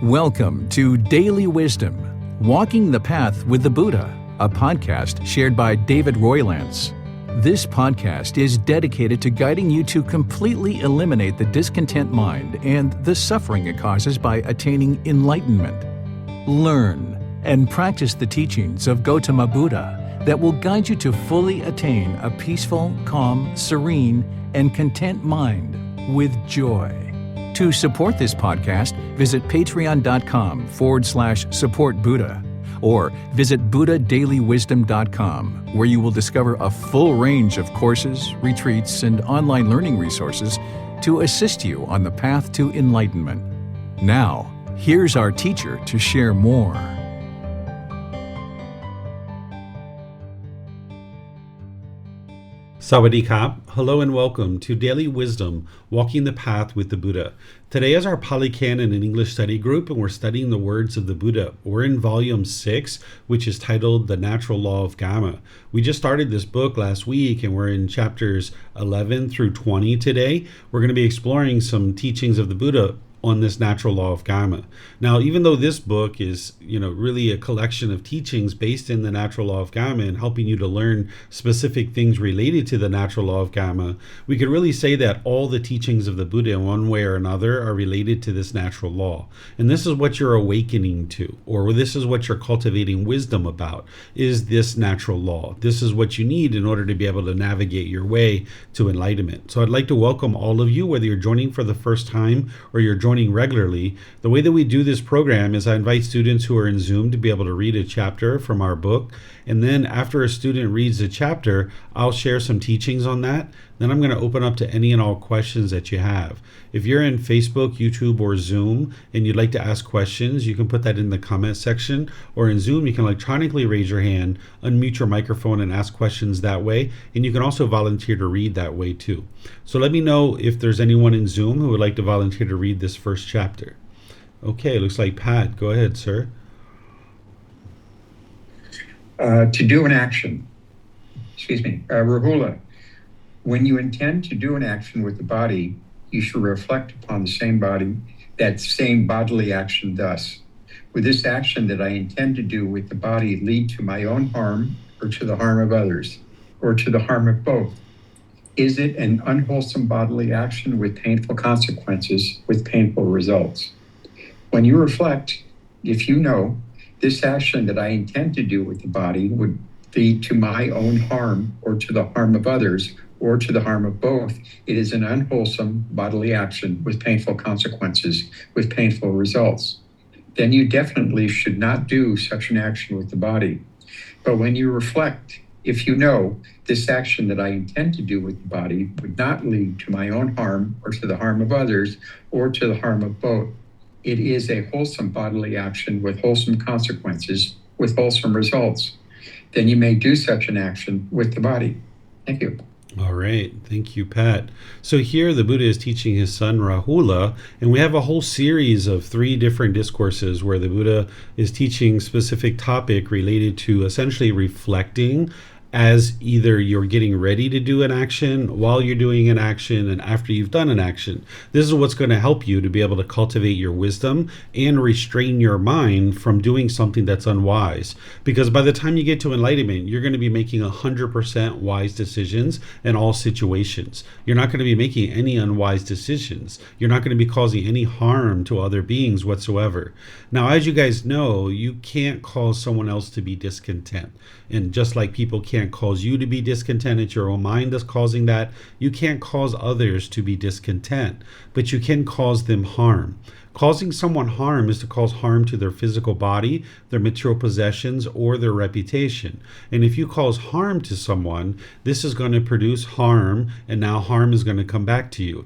Welcome to Daily Wisdom, Walking the Path with the Buddha, a podcast shared by David Roylance. This podcast is dedicated to guiding you to completely eliminate the discontent mind and the suffering it causes by attaining enlightenment. Learn and practice the teachings of Gotama Buddha that will guide you to fully attain a peaceful, calm, serene, and content mind with joy. To support this podcast, visit patreon.com/support Buddha or visit buddhadailywisdom.com, where you will discover a full range of courses, retreats, and online learning resources to assist you on the path to enlightenment. Now, here's our teacher to share more. Sawadee Kap. Hello and welcome to Daily Wisdom, Walking the Path with the Buddha. Today is our Pali Canon and English study group, and we're studying the words of the Buddha. We're in volume 6, which is titled The Natural Law of Kamma. We just started this book last week, and we're in chapters 11 through 20 today. We're going to be exploring some teachings of the Buddha on this natural law of Kamma. Now, even though this book is, really a collection of teachings based in the natural law of Kamma and helping you to learn specific things related to the natural law of Kamma, we could really say that all the teachings of the Buddha in one way or another are related to this natural law. And this is what you're awakening to, or this is what you're cultivating wisdom about, is this natural law. This is what you need in order to be able to navigate your way to enlightenment. So I'd like to welcome all of you, whether you're joining for the first time or you're joining regularly. The way that we do this program is I invite students who are in Zoom to be able to read a chapter from our book, and then after a student reads a chapter, I'll share some teachings on that. Then I'm going to open up to any and all questions that you have. If you're in Facebook, YouTube, or Zoom and you'd like to ask questions, you can put that in the comment section, or in Zoom you can electronically raise your hand, unmute your microphone, and ask questions that way. And you can also volunteer to read that way too. So let me know if there's anyone in Zoom who would like to volunteer to read this first chapter. Okay, looks like Pat. Go ahead, sir. To do an action. Rahula. When you intend to do an action with the body, you should reflect upon that same bodily action thus. Would this action that I intend to do with the body lead to my own harm or to the harm of others, or to the harm of both? Is it an unwholesome bodily action with painful consequences, with painful results? When you reflect, if you know this action that I intend to do with the body would lead to my own harm or to the harm of others, or to the harm of both, it is an unwholesome bodily action with painful consequences, with painful results. Then you definitely should not do such an action with the body. But when you reflect, if you know this action that I intend to do with the body would not lead to my own harm or to the harm of others, or to the harm of both, it is a wholesome bodily action with wholesome consequences, with wholesome results. Then you may do such an action with the body. Thank you. All right. Thank you, Pat. So here the Buddha is teaching his son Rahula, and we have a whole series of 3 different discourses where the Buddha is teaching specific topic related to essentially reflecting as either you're getting ready to do an action, while you're doing an action, and after you've done an action. This is what's going to help you to be able to cultivate your wisdom and restrain your mind from doing something that's unwise. Because by the time you get to enlightenment, you're going to be making 100% wise decisions in all situations. You're not going to be making any unwise decisions. You're not going to be causing any harm to other beings whatsoever. Now, as you guys know, you can't cause someone else to be discontent. And just like people can't cause you to be discontent, it's your own mind that's causing that. You can't cause others to be discontent, but you can cause them harm. Causing someone harm is to cause harm to their physical body, their material possessions, or their reputation. And if you cause harm to someone, this is going to produce harm, and now harm is going to come back to you.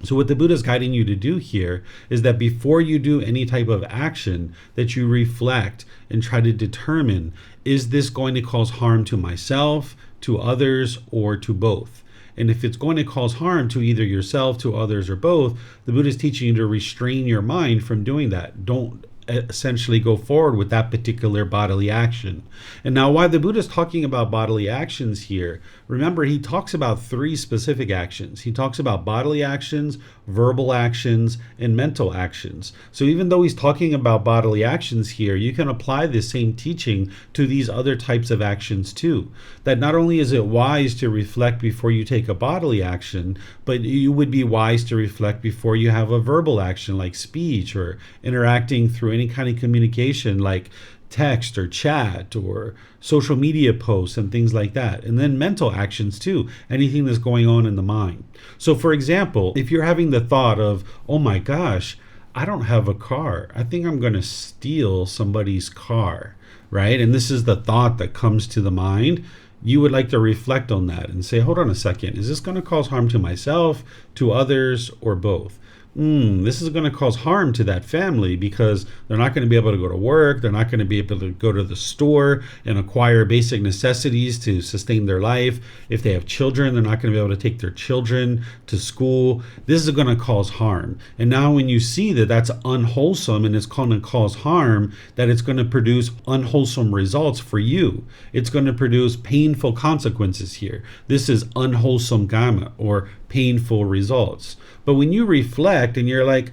So what the Buddha is guiding you to do here is that before you do any type of action, that you reflect and try to determine, is this going to cause harm to myself, to others, or to both? And if it's going to cause harm to either yourself, to others, or both, the Buddha is teaching you to restrain your mind from doing that. Don't essentially go forward with that particular bodily action. And now, why the Buddha is talking about bodily actions here, remember, he talks about 3 specific actions. He talks about bodily actions, verbal actions, and mental actions. So even though he's talking about bodily actions here, you can apply this same teaching to these other types of actions too. That not only is it wise to reflect before you take a bodily action, but you would be wise to reflect before you have a verbal action like speech or interacting through any kind of communication like text or chat or social media posts and things like that. And then mental actions too, anything that's going on in the mind. So for example, if you're having the thought of, oh my gosh, I don't have a car, I think I'm going to steal somebody's car, right? And this is the thought that comes to the mind. You would like to reflect on that and say, hold on a second, is this going to cause harm to myself, to others, or both? This is going to cause harm to that family because they're not going to be able to go to work. They're not going to be able to go to the store and acquire basic necessities to sustain their life. If they have children, they're not going to be able to take their children to school. This is going to cause harm. And now when you see that that's unwholesome and it's going to cause harm, that it's going to produce unwholesome results for you. It's going to produce painful consequences here. This is unwholesome Kamma, or painful results. But when you reflect and you're like,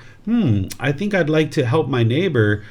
I think I'd like to help my neighbor,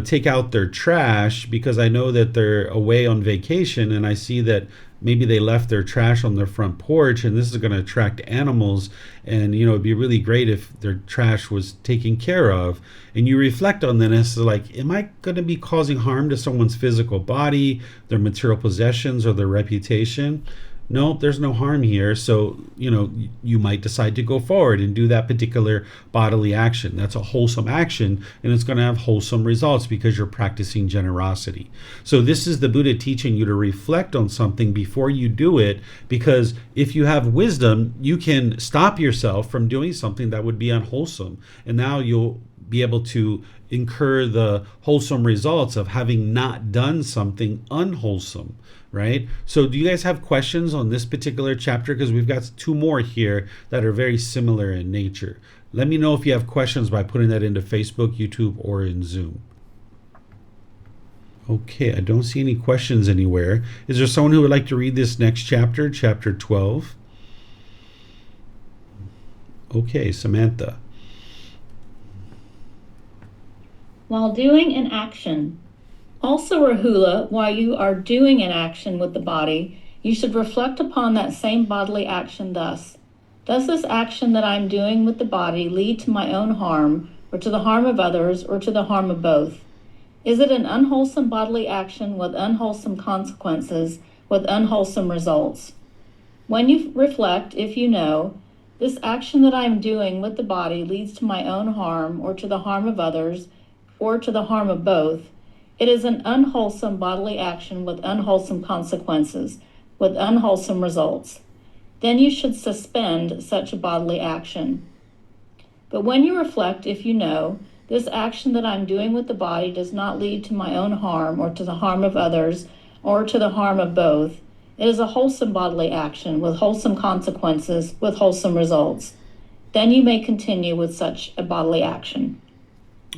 take out their trash because I know that they're away on vacation and I see that maybe they left their trash on their front porch and this is going to attract animals and, it'd be really great if their trash was taken care of. And you reflect on that and it's like, am I going to be causing harm to someone's physical body, their material possessions, or their reputation? No, there's no harm here. So, you might decide to go forward and do that particular bodily action. That's a wholesome action, and it's going to have wholesome results because you're practicing generosity. So this is the Buddha teaching you to reflect on something before you do it, because if you have wisdom, you can stop yourself from doing something that would be unwholesome. And now you'll be able to incur the wholesome results of having not done something unwholesome. Right? So do you guys have questions on this particular chapter? Because we've got 2 more here that are very similar in nature. Let me know if you have questions by putting that into Facebook, YouTube, or in Zoom. Okay, I don't see any questions anywhere. Is there someone who would like to read this next chapter, chapter 12? Okay, Samantha. While doing an action. Also, Rahula, while you are doing an action with the body, you should reflect upon that same bodily action thus. Does this action that I am doing with the body lead to my own harm, or to the harm of others, or to the harm of both? Is it an unwholesome bodily action with unwholesome consequences, with unwholesome results? When you reflect, if you know, this action that I am doing with the body leads to my own harm, or to the harm of others, or to the harm of both, it is an unwholesome bodily action with unwholesome consequences, with unwholesome results. Then you should suspend such a bodily action. But when you reflect, if you know, this action that I'm doing with the body does not lead to my own harm, or to the harm of others, or to the harm of both, it is a wholesome bodily action with wholesome consequences, with wholesome results. Then you may continue with such a bodily action.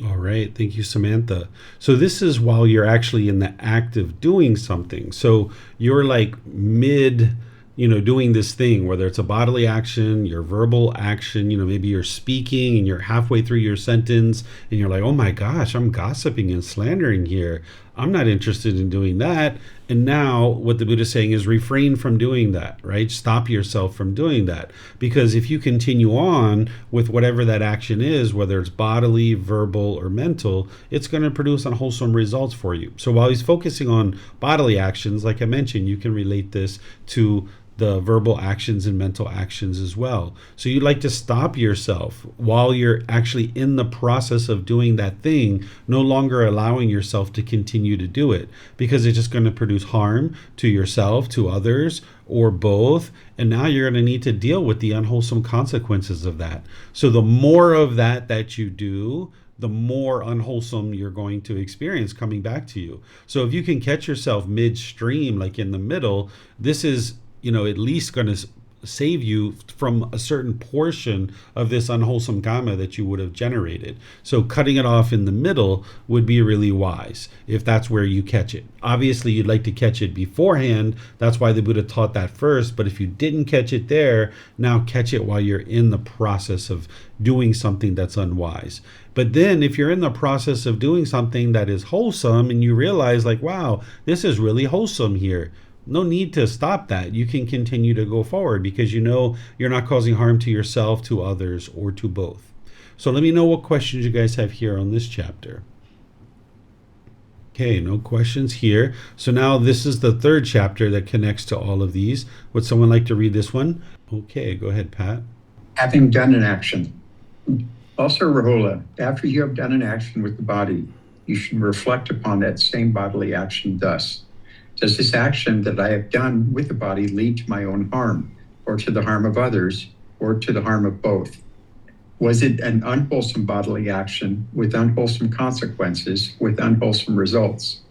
All right. Thank you, Samantha. So this is while you're actually in the act of doing something. So you're like mid, doing this thing, whether it's a bodily action, your verbal action, maybe you're speaking and you're halfway through your sentence and you're like, oh my gosh, I'm gossiping and slandering here. I'm not interested in doing that. And now what the Buddha is saying is refrain from doing that, right? Stop yourself from doing that. Because if you continue on with whatever that action is, whether it's bodily, verbal, or mental, it's going to produce unwholesome results for you. So while he's focusing on bodily actions, like I mentioned, you can relate this to the verbal actions and mental actions as well. So you'd like to stop yourself while you're actually in the process of doing that thing, no longer allowing yourself to continue to do it, because it's just going to produce harm to yourself, to others, or both. And now you're going to need to deal with the unwholesome consequences of that. So the more of that you do, the more unwholesome you're going to experience coming back to you. So if you can catch yourself midstream, like in the middle, this is at least going to save you from a certain portion of this unwholesome kamma that you would have generated. So cutting it off in the middle would be really wise if that's where you catch it. Obviously, you'd like to catch it beforehand. That's why the Buddha taught that first. But if you didn't catch it there, now catch it while you're in the process of doing something that's unwise. But then if you're in the process of doing something that is wholesome and you realize like, wow, this is really wholesome here, no need to stop that. You can continue to go forward because you know you're not causing harm to yourself, to others, or to both. So let me know what questions you guys have here on this chapter. Okay, no questions here. So now this is the third chapter that connects to all of these. Would someone like to read this one? Okay, go ahead, Pat. Having done an action. Also, Rahula, after you have done an action with the body, you should reflect upon that same bodily action thus. Does this action that I have done with the body lead to my own harm, or to the harm of others, or to the harm of both? Was it an unwholesome bodily action with unwholesome consequences, with unwholesome results?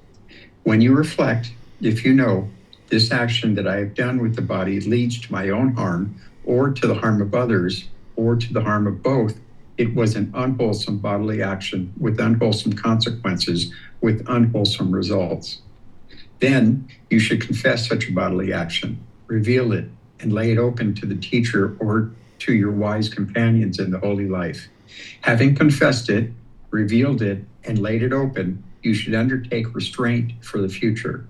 When you reflect, if you know, this action that I have done with the body leads to my own harm, or to the harm of others, or to the harm of both, it was an unwholesome bodily action with unwholesome consequences, with unwholesome results. Then you should confess such a bodily action, reveal it, and lay it open to the teacher or to your wise companions in the holy life. Having confessed it, revealed it, and laid it open, you should undertake restraint for the future.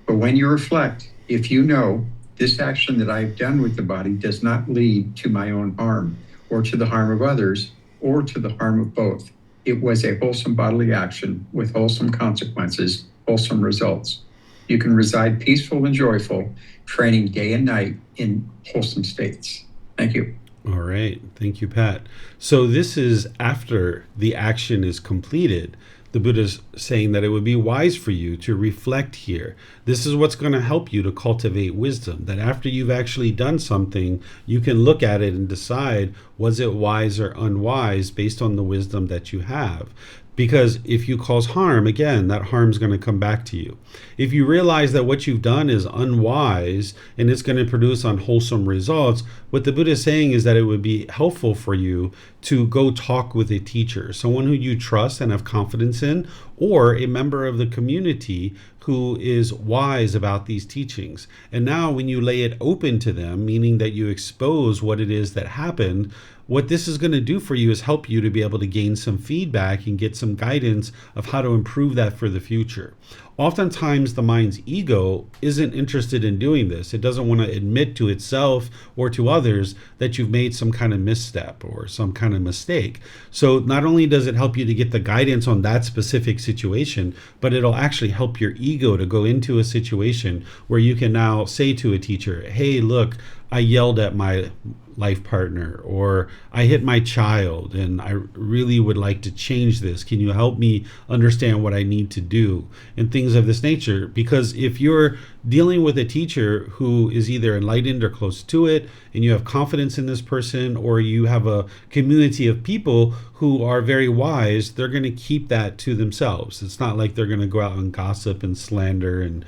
But when you reflect, if you know, this action that I have done with the body does not lead to my own harm, or to the harm of others, or to the harm of both. It was a wholesome bodily action with wholesome consequences, wholesome results. You can reside peaceful and joyful, training day and night in wholesome states. Thank you. All right. Thank you, Pat. So this is after the action is completed. The Buddha's saying that it would be wise for you to reflect here. This is what's going to help you to cultivate wisdom, that after you've actually done something, you can look at it and decide, was it wise or unwise based on the wisdom that you have? Because if you cause harm, again, that harm's going to come back to you. If you realize that what you've done is unwise and it's going to produce unwholesome results, what the Buddha is saying is that it would be helpful for you to go talk with a teacher, someone who you trust and have confidence in, or a member of the community who is wise about these teachings. And now when you lay it open to them, meaning that you expose what it is that happened, what this is going to do for you is help you to be able to gain some feedback and get some guidance of how to improve that for the future. Oftentimes, the mind's ego isn't interested in doing this. It doesn't want to admit to itself or to others that you've made some kind of misstep or some kind of mistake. So not only does it help you to get the guidance on that specific situation, but it'll actually help your ego to go into a situation where you can now say to a teacher, hey, look, I yelled at my life partner, or I hit my child and I really would like to change this. Can you help me understand what I need to do? And things of this nature. Because if you're dealing with a teacher who is either enlightened or close to it, and you have confidence in this person, or you have a community of people who are very wise, they're going to keep that to themselves. It's not like they're going to go out and gossip and slander and,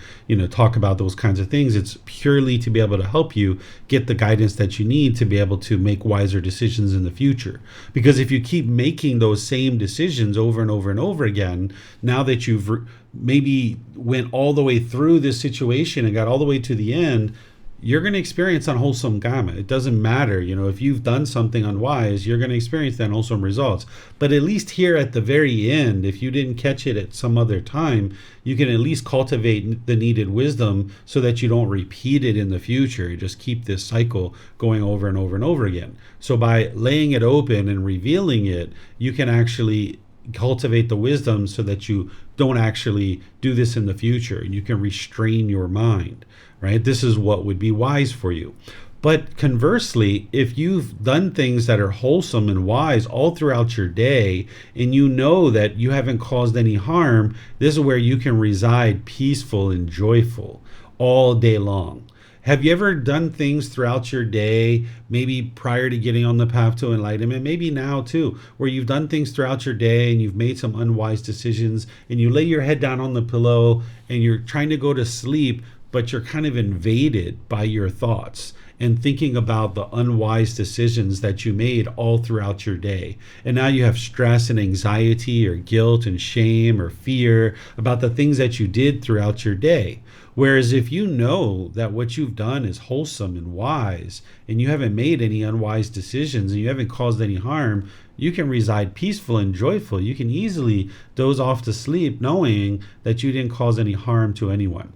talk about those kinds of things. It's purely to be able to help you get the guidance that you need to be able to make wiser decisions in the future. Because if you keep making those same decisions over and over and over again, now that you've maybe went all the way through this situation and got all the way to the end, you're going to experience unwholesome kamma. It doesn't matter, if you've done something unwise, you're going to experience the unwholesome results. But at least here at the very end, if you didn't catch it at some other time, you can at least cultivate the needed wisdom so that you don't repeat it in the future. You just keep this cycle going over and over and over again. So by laying it open and revealing it, you can actually cultivate the wisdom so that you don't actually do this in the future, and you can restrain your mind, right? This is what would be wise for you. But conversely, if you've done things that are wholesome and wise all throughout your day, and you know that you haven't caused any harm, this is where you can reside peaceful and joyful all day long. Have you ever done things throughout your day, maybe prior to getting on the path to enlightenment, maybe now too, where you've done things throughout your day and you've made some unwise decisions, and you lay your head down on the pillow and you're trying to go to sleep, but you're kind of invaded by your thoughts, and thinking about the unwise decisions that you made all throughout your day. And now you have stress and anxiety or guilt and shame or fear about the things that you did throughout your day. Whereas if you know that what you've done is wholesome and wise, and you haven't made any unwise decisions and you haven't caused any harm, you can reside peaceful and joyful. You can easily doze off to sleep knowing that you didn't cause any harm to anyone.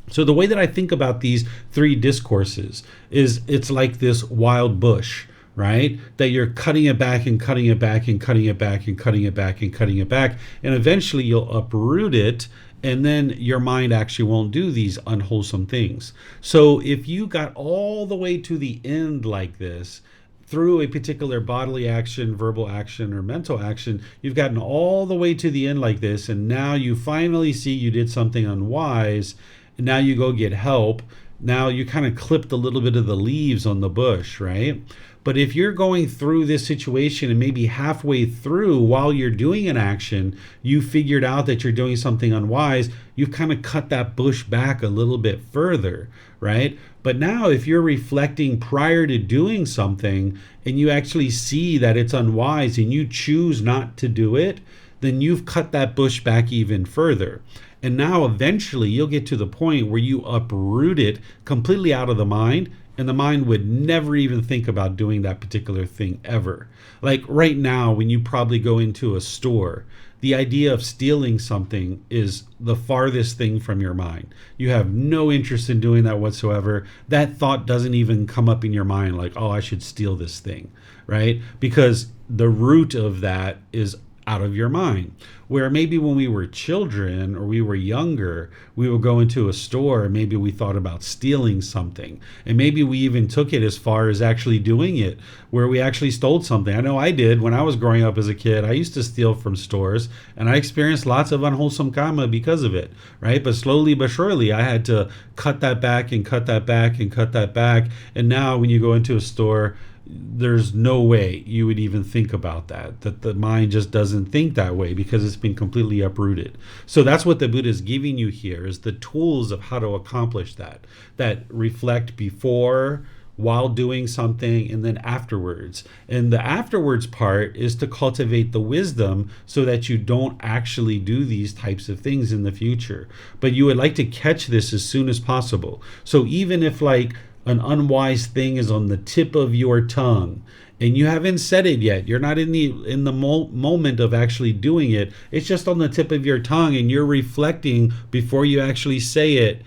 So the way that I think about these three discourses is it's like this wild bush, right? That you're cutting it back and cutting it back and cutting it back and cutting it back and cutting it back. And eventually you'll uproot it, and then your mind actually won't do these unwholesome things. So if you got all the way to the end like this, through a particular bodily action, verbal action, or mental action, you've gotten all the way to the end like this, and now you finally see you did something unwise, and now you go get help. Now you kind of clipped a little bit of the leaves on the bush, right? But if you're going through this situation and maybe halfway through while you're doing an action, you figured out that you're doing something unwise, you've kind of cut that bush back a little bit further, right? But now if you're reflecting prior to doing something and you actually see that it's unwise and you choose not to do it, then you've cut that bush back even further. And now eventually you'll get to the point where you uproot it completely out of the mind, and the mind would never even think about doing that particular thing ever. Like right now, when you probably go into a store, the idea of stealing something is the farthest thing from your mind. You have no interest in doing that whatsoever. That thought doesn't even come up in your mind like, oh, I should steal this thing, right? Because the root of that is out of your mind. Where maybe when we were children or we were younger, we would go into a store and maybe we thought about stealing something. And maybe we even took it as far as actually doing it, where we actually stole something. I know I did when I was growing up as a kid. I used to steal from stores and I experienced lots of unwholesome karma because of it, right? But slowly but surely, I had to cut that back and cut that back and cut that back. And now when you go into a store, there's no way you would even think about that the mind just doesn't think that way because it's been completely uprooted. So that's what the Buddha is giving you here, is the tools of how to accomplish that reflect before, while doing something, and then afterwards. And the afterwards part is to cultivate the wisdom so that you don't actually do these types of things in the future. But you would like to catch this as soon as possible. So even if like an unwise thing is on the tip of your tongue and you haven't said it yet, you're not in the moment of actually doing it, it's just on the tip of your tongue and you're reflecting before you actually say it,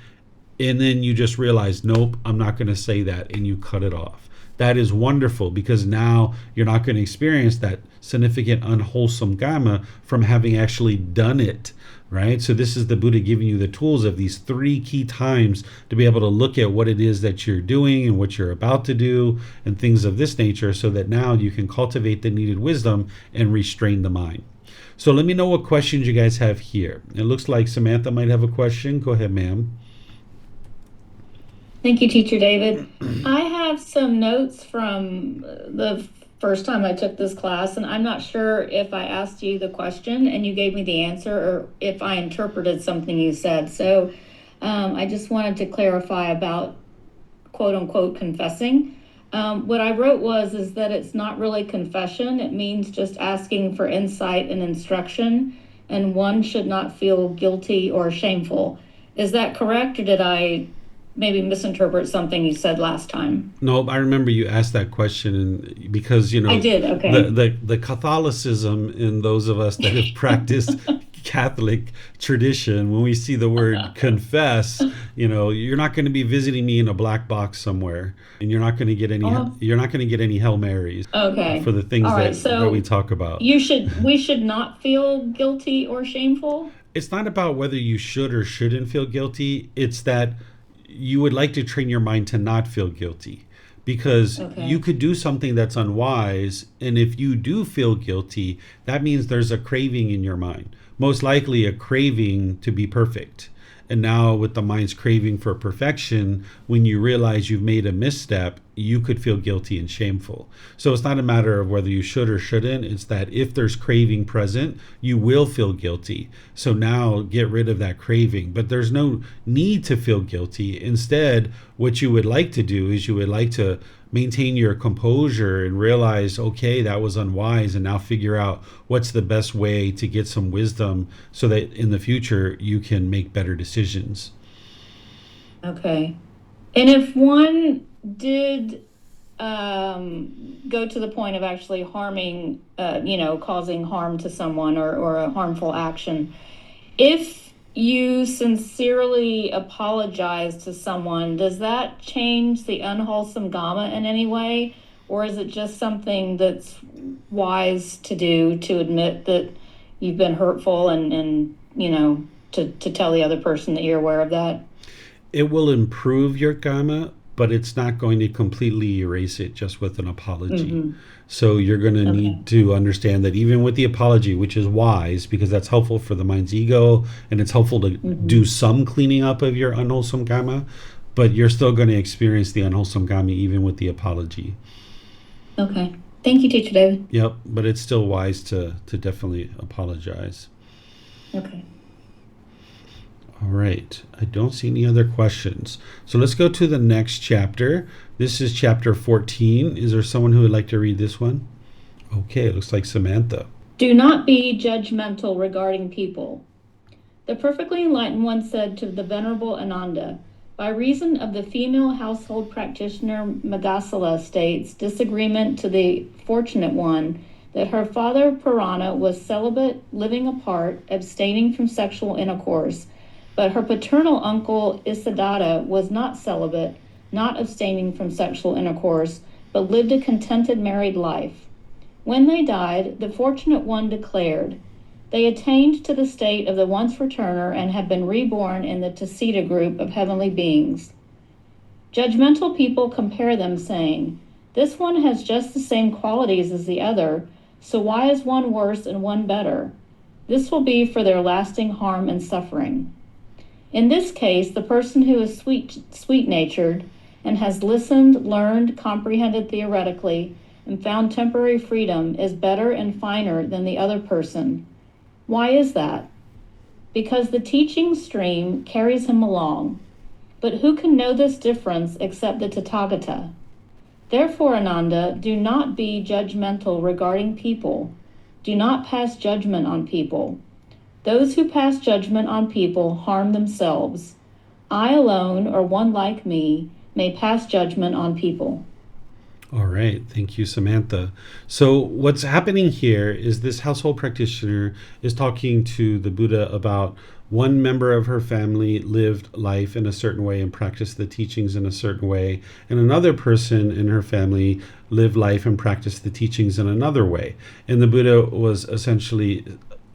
and then you just realize, nope, I'm not going to say that, and you cut it off. That is wonderful, because now you're not going to experience that significant unwholesome karma from having actually done it, right? So this is the Buddha giving you the tools of these three key times to be able to look at what it is that you're doing and what you're about to do and things of this nature, so that now you can cultivate the needed wisdom and restrain the mind. So let me know what questions you guys have here. It looks like Samantha might have a question. Go ahead, ma'am. Thank you, Teacher David. I have some notes from the first time I took this class, and I'm not sure if I asked you the question and you gave me the answer, or if I interpreted something you said. So I just wanted to clarify about quote unquote confessing. What I wrote is that it's not really confession. It means just asking for insight and instruction, and one should not feel guilty or shameful. Is that correct, or did I maybe misinterpret something you said last time? No, I remember you asked that question, and because I did. Okay. The Catholicism in those of us that have practiced Catholic tradition, when we see the word confess, you're not going to be visiting me in a black box somewhere, and you're not going to get any Hail Marys. Okay. For the things that we talk about. We should not feel guilty or shameful. It's not about whether you should or shouldn't feel guilty. It's that you would like to train your mind to not feel guilty, because you could do something that's unwise, and if you do feel guilty, that means there's a craving in your mind, most likely a craving to be perfect. And now with the mind's craving for perfection, when you realize you've made a misstep, you could feel guilty and shameful. So it's not a matter of whether you should or shouldn't. It's that if there's craving present, you will feel guilty. So now get rid of that craving. But there's no need to feel guilty. Instead, what you would like to do is you would like to maintain your composure and realize, okay, that was unwise, and now figure out what's the best way to get some wisdom so that in the future you can make better decisions. Okay. And if one did go to the point of actually harming, causing harm to someone or a harmful action, if you sincerely apologize to someone, does that change the unwholesome Kamma in any way? Or is it just something that's wise to do, to admit that you've been hurtful and to tell the other person that you're aware of that? It will improve your Kamma, but it's not going to completely erase it just with an apology. Mm-hmm. So you're going to need to understand that even with the apology, which is wise because that's helpful for the mind's ego and it's helpful to do some cleaning up of your unwholesome Kamma, but you're still going to experience the unwholesome Kamma even with the apology. Okay. Thank you, Teacher David. Yep, but it's still wise to definitely apologize. Okay. All right. I don't see any other questions. So let's go to the next chapter. This is chapter 14. Is there someone who would like to read this one? Okay, it looks like Samantha. Do not be judgmental regarding people. The perfectly enlightened one said to the Venerable Ananda, by reason of the female household practitioner Magasala states disagreement to the fortunate one that her father Purana was celibate, living apart, abstaining from sexual intercourse, but her paternal uncle Isiddhata was not celibate, not abstaining from sexual intercourse, but lived a contented married life. When they died, the fortunate one declared, they attained to the state of the once returner and have been reborn in the Tasita group of heavenly beings. Judgmental people compare them, saying, this one has just the same qualities as the other, so why is one worse and one better? This will be for their lasting harm and suffering. In this case, the person who is sweet-natured and has listened, learned, comprehended theoretically, and found temporary freedom is better and finer than the other person. Why is that? Because the teaching stream carries him along. But who can know this difference except the Tathagata? Therefore, Ananda, do not be judgmental regarding people. Do not pass judgment on people. Those who pass judgment on people harm themselves. I alone, or one like me, may pass judgment on people. All right. Thank you, Samantha. So what's happening here is this household practitioner is talking to the Buddha about one member of her family lived life in a certain way and practiced the teachings in a certain way, and another person in her family lived life and practiced the teachings in another way. And the Buddha was essentially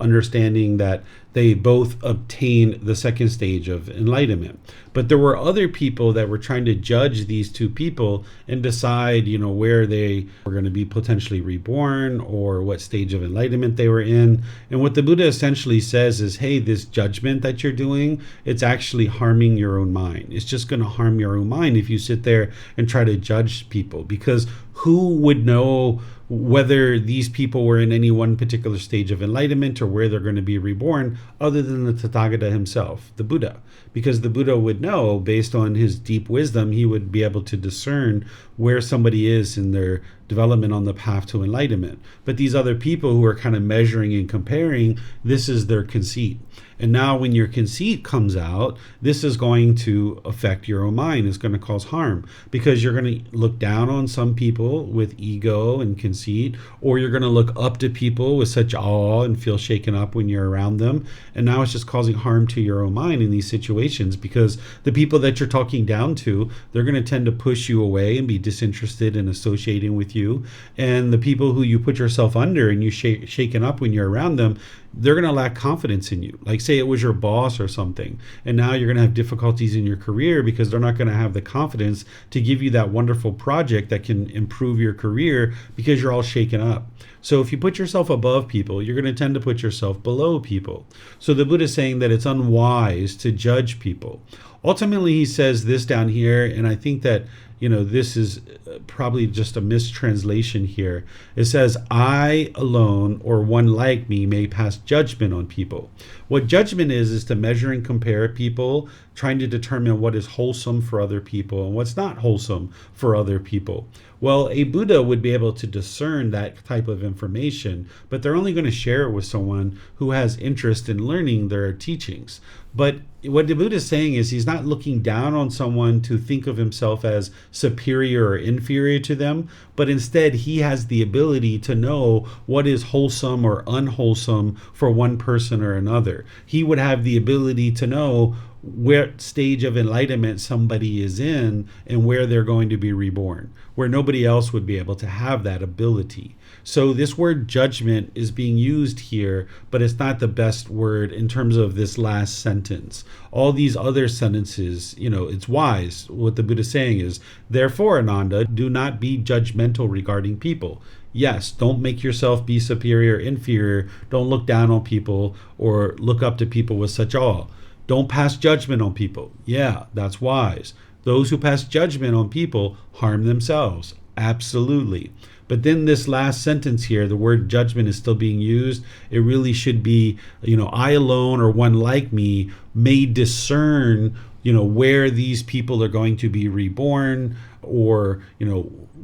understanding that they both obtained the second stage of enlightenment. But there were other people that were trying to judge these two people and decide, where they were going to be potentially reborn or what stage of enlightenment they were in. And what the Buddha essentially says is, hey, this judgment that you're doing, it's actually harming your own mind. It's just going to harm your own mind if you sit there and try to judge people, because who would know whether these people were in any one particular stage of enlightenment or where they're going to be reborn other than the Tathagata himself, the Buddha? Because the Buddha would know, based on his deep wisdom, he would be able to discern where somebody is in their development on the path to enlightenment. But these other people who are kind of measuring and comparing, this is their conceit. And now when your conceit comes out, this is going to affect your own mind. It's going to cause harm because you're going to look down on some people with ego and conceit, or you're going to look up to people with such awe and feel shaken up when you're around them. And now it's just causing harm to your own mind in these situations, because the people that you're talking down to, they're going to tend to push you away and be disinterested in associating with you. And the people who you put yourself under and you shaken up when you're around them, they're going to lack confidence in you. Like, say it was your boss or something, and now you're going to have difficulties in your career because they're not going to have the confidence to give you that wonderful project that can improve your career because you're all shaken up. So if you put yourself above people, you're going to tend to put yourself below people. So the Buddha is saying that it's unwise to judge people. Ultimately, he says this down here, and I think that this is probably just a mistranslation here. It says, I alone or one like me may pass judgment on people. What judgment is to measure and compare people, trying to determine what is wholesome for other people and what's not wholesome for other people. Well, a Buddha would be able to discern that type of information, but they're only going to share it with someone who has interest in learning their teachings. But what the Buddha is saying is he's not looking down on someone to think of himself as superior or inferior to them, but instead he has the ability to know what is wholesome or unwholesome for one person or another. He would have the ability to know what stage of enlightenment somebody is in and where they're going to be reborn, where nobody else would be able to have that ability. So this word judgment is being used here, but it's not the best word in terms of this last sentence. All these other sentences, it's wise. What the Buddha is saying is, therefore, Ananda, do not be judgmental regarding people. Yes, don't make yourself be superior, inferior. Don't look down on people or look up to people with such awe. Don't pass judgment on people. Yeah, that's wise. Those who pass judgment on people harm themselves. Absolutely. But then this last sentence here, the word judgment is still being used. It really should be, I alone or one like me may discern, where these people are going to be reborn, or,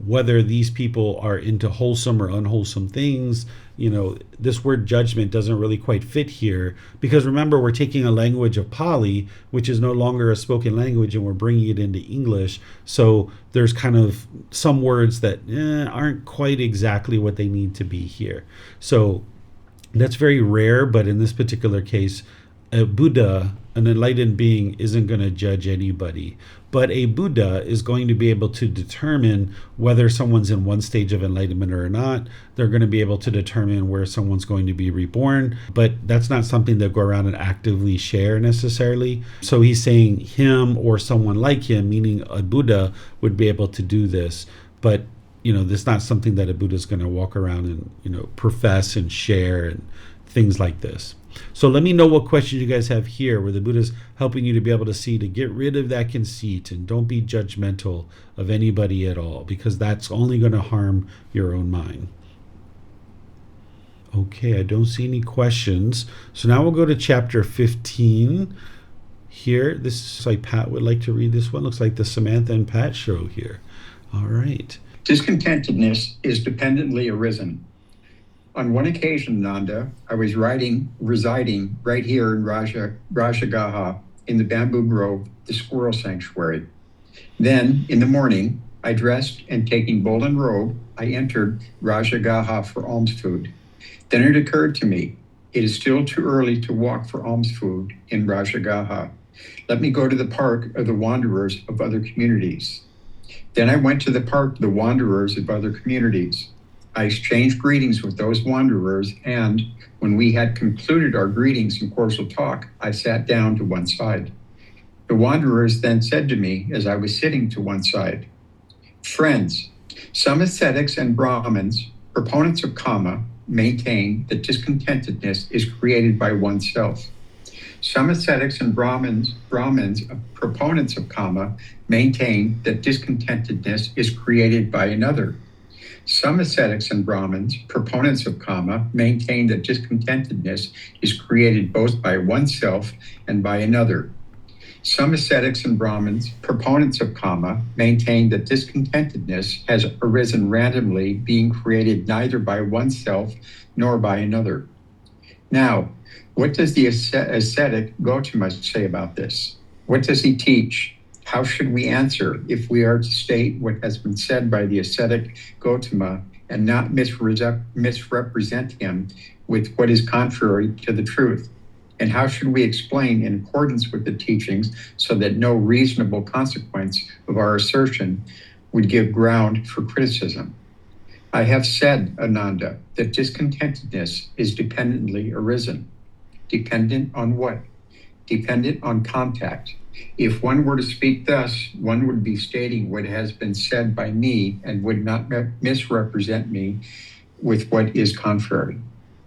whether these people are into wholesome or unwholesome things. This word judgment doesn't really quite fit here, because remember, we're taking a language of Pali, which is no longer a spoken language, and we're bringing it into English. So there's kind of some words that aren't quite exactly what they need to be here. So that's very rare, but in this particular case, a Buddha, an enlightened being, isn't going to judge anybody. But a Buddha is going to be able to determine whether someone's in one stage of enlightenment or not. They're going to be able to determine where someone's going to be reborn. But that's not something they'll go around and actively share necessarily. So he's saying him or someone like him, meaning a Buddha, would be able to do this. But this is not something that a Buddha is going to walk around and profess and share and things like this. So let me know what questions you guys have here, where the Buddha's helping you to be able to see, to get rid of that conceit and don't be judgmental of anybody at all, because that's only going to harm your own mind. Okay, I don't see any questions. So now we'll go to chapter 15 here. This is like Pat would like to read this one. Looks like the Samantha and Pat show here. All right. Discontentedness is dependently arisen. On one occasion, Nanda, I was residing right here in Rajagaha in the bamboo grove, the squirrel sanctuary. Then, in the morning, I dressed and taking bowl and robe, I entered Rajagaha for alms food. Then it occurred to me, it is still too early to walk for alms food in Rajagaha. Let me go to the park of the wanderers of other communities. Then I went to the park of the wanderers of other communities. I exchanged greetings with those wanderers, and when we had concluded our greetings and cordial talk, I sat down to one side. The wanderers then said to me, as I was sitting to one side, friends, some ascetics and Brahmins, proponents of Kamma, maintain that discontentedness is created by oneself. Some ascetics and Brahmins, proponents of Kamma, maintain that discontentedness is created by another. Some ascetics and Brahmins, proponents of Kamma, maintain that discontentedness is created both by oneself and by another. Some ascetics and Brahmins, proponents of Kamma, maintain that discontentedness has arisen randomly, being created neither by oneself nor by another. Now, what does the ascetic Gotama say about this? What does he teach? How should we answer if we are to state what has been said by the ascetic Gotama and not misrepresent him with what is contrary to the truth? And how should we explain in accordance with the teachings so that no reasonable consequence of our assertion would give ground for criticism? I have said, Ananda, that discontentedness is dependently arisen. Dependent on what? Dependent on contact. If one were to speak thus, one would be stating what has been said by me and would not misrepresent me with what is contrary.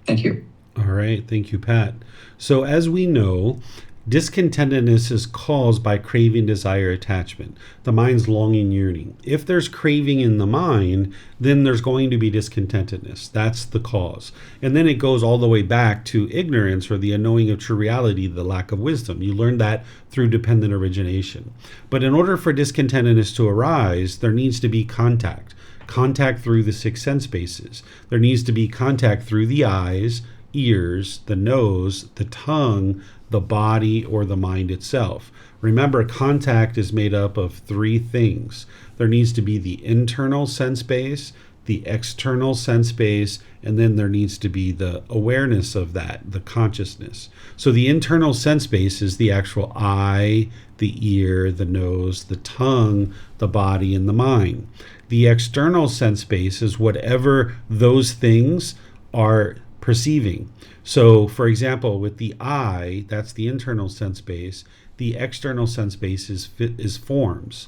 Thank you. All right. Thank you, Pat. So as we know, Discontentedness is caused by craving, desire, attachment, the mind's longing, yearning. If there's craving in the mind, then there's going to be discontentedness. That's the cause. And then it goes all the way back to ignorance, or the unknowing of true reality, the lack of wisdom. You learn that through dependent origination. But in order for discontentedness to arise, there needs to be contact. Contact through the six sense bases. There needs to be contact through the eyes, ears, the nose, the tongue, the body, or the mind itself. Remember, contact is made up of three things. There needs to be the internal sense base, the external sense base, and then there needs to be the awareness of that, the consciousness. So the internal sense base is the actual eye, the ear, the nose, the tongue, the body, and the mind. The external sense base is whatever those things are perceiving. So, for example, with the eye, that's the internal sense base. The external sense base is forms.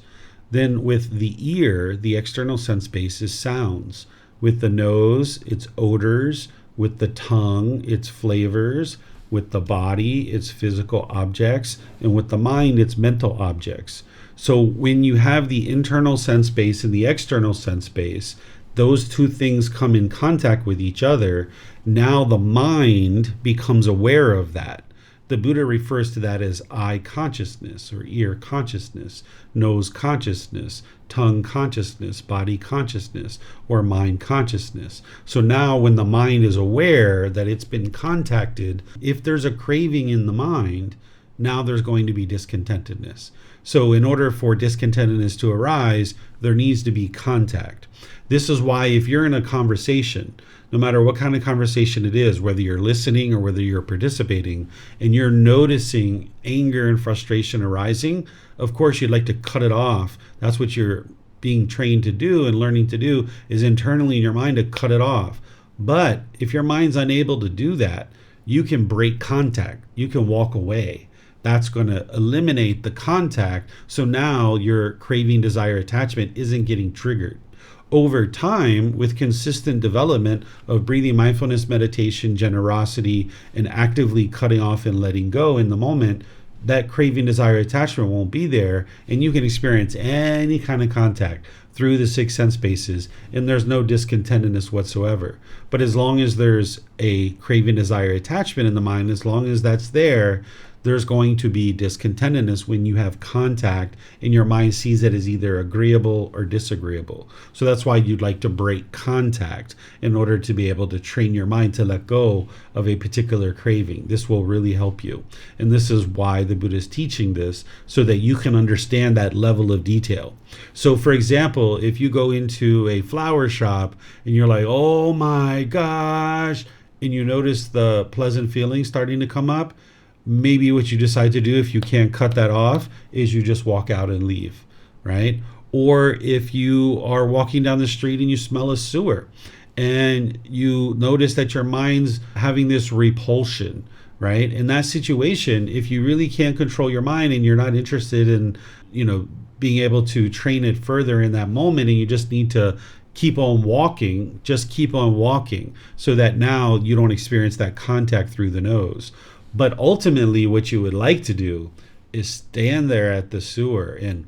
Then with the ear, the external sense base is sounds. With the nose, it's odors. With the tongue, it's flavors. With the body, it's physical objects. And with the mind, it's mental objects. So when you have the internal sense base and the external sense base, those two things come in contact with each other. Now the mind becomes aware of that. The Buddha refers to that as eye consciousness, or ear consciousness, nose consciousness, tongue consciousness, body consciousness, or mind consciousness. So now when the mind is aware that it's been contacted, if there's a craving in the mind, now there's going to be discontentedness. So in order for discontentedness to arise, there needs to be contact. This is why if you're in a conversation, no matter what kind of conversation it is, whether you're listening or whether you're participating, and you're noticing anger and frustration arising, of course you'd like to cut it off. That's what you're being trained to do and learning to do, is internally in your mind to cut it off. But if your mind's unable to do that, you can break contact. You can walk away. That's going to eliminate the contact. So now your craving, desire, attachment isn't getting triggered. Over time, with consistent development of breathing, mindfulness, meditation, generosity, and actively cutting off and letting go in the moment, that craving, desire, attachment won't be there, and you can experience any kind of contact through the six sense bases, and there's no discontentedness whatsoever. But as long as there's a craving, desire, attachment in the mind, as long as that's there, there's going to be discontentedness when you have contact and your mind sees it as either agreeable or disagreeable. So that's why you'd like to break contact in order to be able to train your mind to let go of a particular craving. This will really help you. And this is why the Buddha is teaching this, so that you can understand that level of detail. So for example, if you go into a flower shop and you're like, oh my gosh, and you notice the pleasant feeling starting to come up, maybe what you decide to do, if you can't cut that off, is you just walk out and leave, right? Or if you are walking down the street and you smell a sewer and you notice that your mind's having this repulsion, right? In that situation, if you really can't control your mind and you're not interested in, being able to train it further in that moment, and you just need to keep on walking, just keep on walking, so that now you don't experience that contact through the nose. But ultimately, what you would like to do is stand there at the sewer and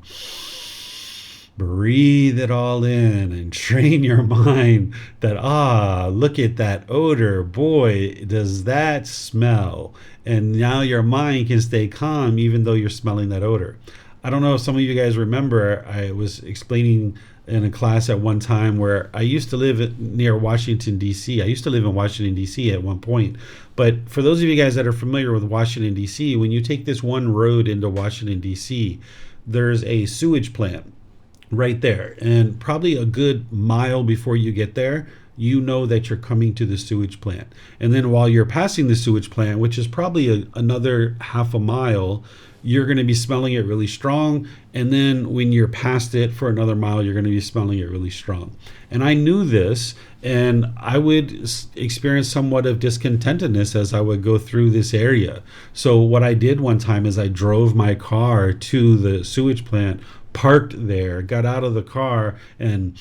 breathe it all in and train your mind that, look at that odor. Boy, does that smell. And now your mind can stay calm even though you're smelling that odor. I don't know if some of you guys remember, I was explaining in a class at one time where I used to live near Washington, D.C. I used to live in Washington, D.C. at one point. But for those of you guys that are familiar with Washington, D.C., when you take this one road into Washington, D.C., there's a sewage plant right there. And probably a good mile before you get there, you know that you're coming to the sewage plant. And then while you're passing the sewage plant, which is probably another half a mile, you're going to be smelling it really strong. And then when you're past it for another mile, you're going to be smelling it really strong. And I knew this, and I would experience somewhat of discontentedness as I would go through this area. So what I did one time is I drove my car to the sewage plant, parked there, got out of the car, and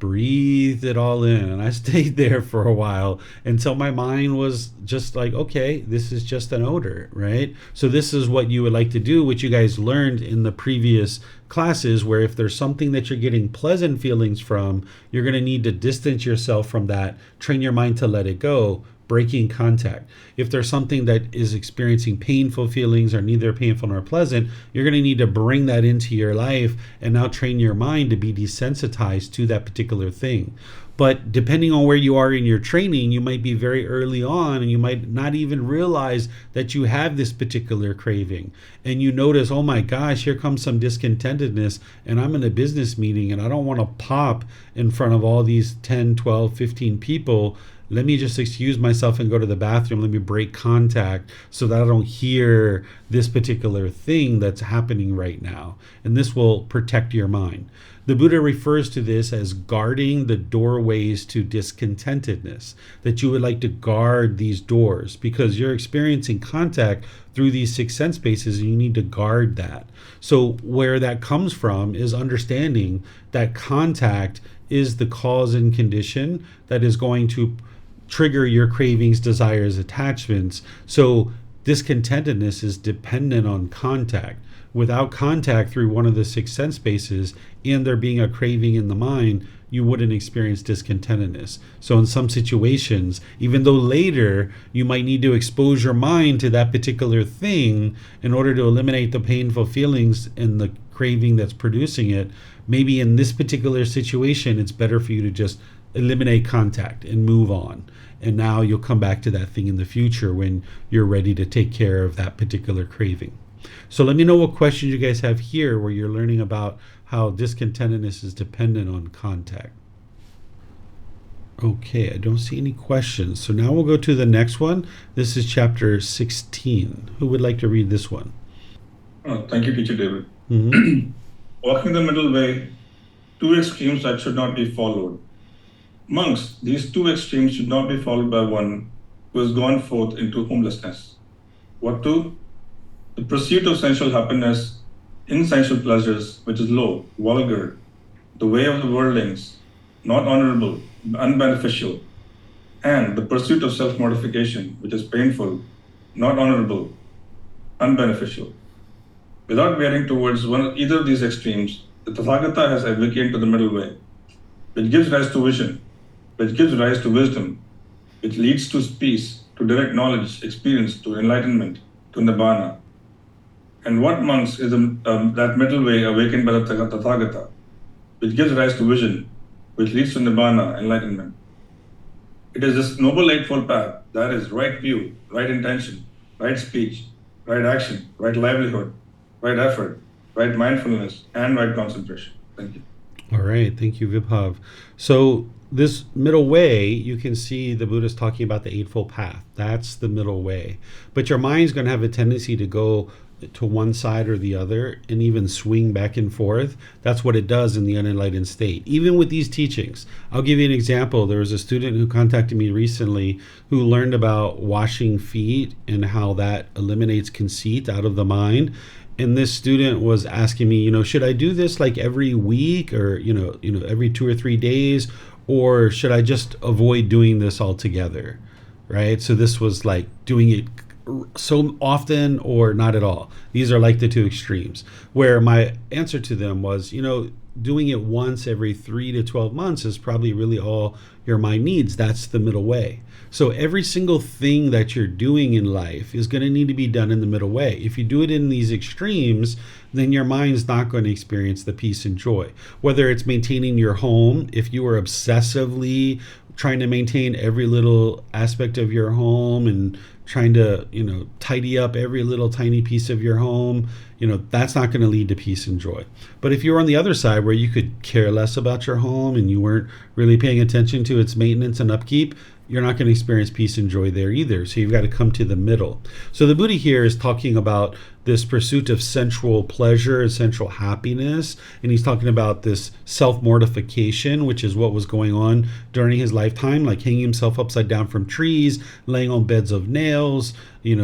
breathed it all in, and I stayed there for a while until my mind was just like, okay, this is just an odor, right? So this is what you would like to do, which you guys learned in the previous classes, where if there's something that you're getting pleasant feelings from, you're going to need to distance yourself from that, train your mind to let it go, breaking contact. If there's something that is experiencing painful feelings or neither painful nor pleasant, you're going to need to bring that into your life and now train your mind to be desensitized to that particular thing. But depending on where you are in your training, you might be very early on and you might not even realize that you have this particular craving. And you notice, oh my gosh, here comes some discontentedness, and I'm in a business meeting and I don't want to pop in front of all these 10, 12, 15 people. Let me just excuse myself and go to the bathroom. Let me break contact so that I don't hear this particular thing that's happening right now. And this will protect your mind. The Buddha refers to this as guarding the doorways to discontentedness, that you would like to guard these doors because you're experiencing contact through these six sense bases and you need to guard that. So where that comes from is understanding that contact is the cause and condition that is going to trigger your cravings, desires, attachments. So discontentedness is dependent on contact. Without contact through one of the six sense bases and there being a craving in the mind, you wouldn't experience discontentedness. So in some situations, even though later you might need to expose your mind to that particular thing in order to eliminate the painful feelings and the craving that's producing it, maybe in this particular situation, it's better for you to just eliminate contact and move on. And now you'll come back to that thing in the future when you're ready to take care of that particular craving. So let me know what questions you guys have here where you're learning about how discontentedness is dependent on contact. Okay, I don't see any questions. So now we'll go to the next one. This is chapter 16. Who would like to read this one? Thank you, Teacher David. Mm-hmm. Walking the middle way, two extremes that should not be followed. Monks, these two extremes should not be followed by one who has gone forth into homelessness. What two? The pursuit of sensual happiness in sensual pleasures, which is low, vulgar, the way of the worldlings, not honorable, unbeneficial, and the pursuit of self-mortification, which is painful, not honorable, unbeneficial. Without veering towards either of these extremes, the Tathagata has advocated to the middle way, which gives rise to vision, which gives rise to wisdom, which leads to peace, to direct knowledge, experience, to enlightenment, to nibbana. And what monks is that middle way awakened by the Tathagata, which gives rise to vision, which leads to nibbana, enlightenment. It is this noble eightfold path, that is right view, right intention, right speech, right action, right livelihood, right effort, right mindfulness, and right concentration. Thank you. All right, thank you, Vibhav. So this middle way, you can see the Buddha's talking about the Eightfold Path. That's the middle way. But your mind's going to have a tendency to go to one side or the other and even swing back and forth. That's what it does in the unenlightened state. Even with these teachings, I'll give you an example. There was a student who contacted me recently who learned about washing feet and how that eliminates conceit out of the mind. And this student was asking me, should I do this like every week or, every 2 or 3 days, or should I just avoid doing this altogether? Right. So this was like doing it so often or not at all. These are like the two extremes, where my answer to them was, doing it once every 3 to 12 months is probably really all your mind needs. That's the middle way. So every single thing that you're doing in life is going to need to be done in the middle way. If you do it in these extremes, then your mind's not going to experience the peace and joy. Whether it's maintaining your home, if you are obsessively trying to maintain every little aspect of your home and trying to, tidy up every little tiny piece of your home, that's not going to lead to peace and joy. But if you're on the other side where you could care less about your home and you weren't really paying attention to its maintenance and upkeep, you're not going to experience peace and joy there either. So you've got to come to the middle. So the Buddha here is talking about this pursuit of sensual pleasure, sensual happiness. And he's talking about this self-mortification, which is what was going on during his lifetime, like hanging himself upside down from trees, laying on beds of nails,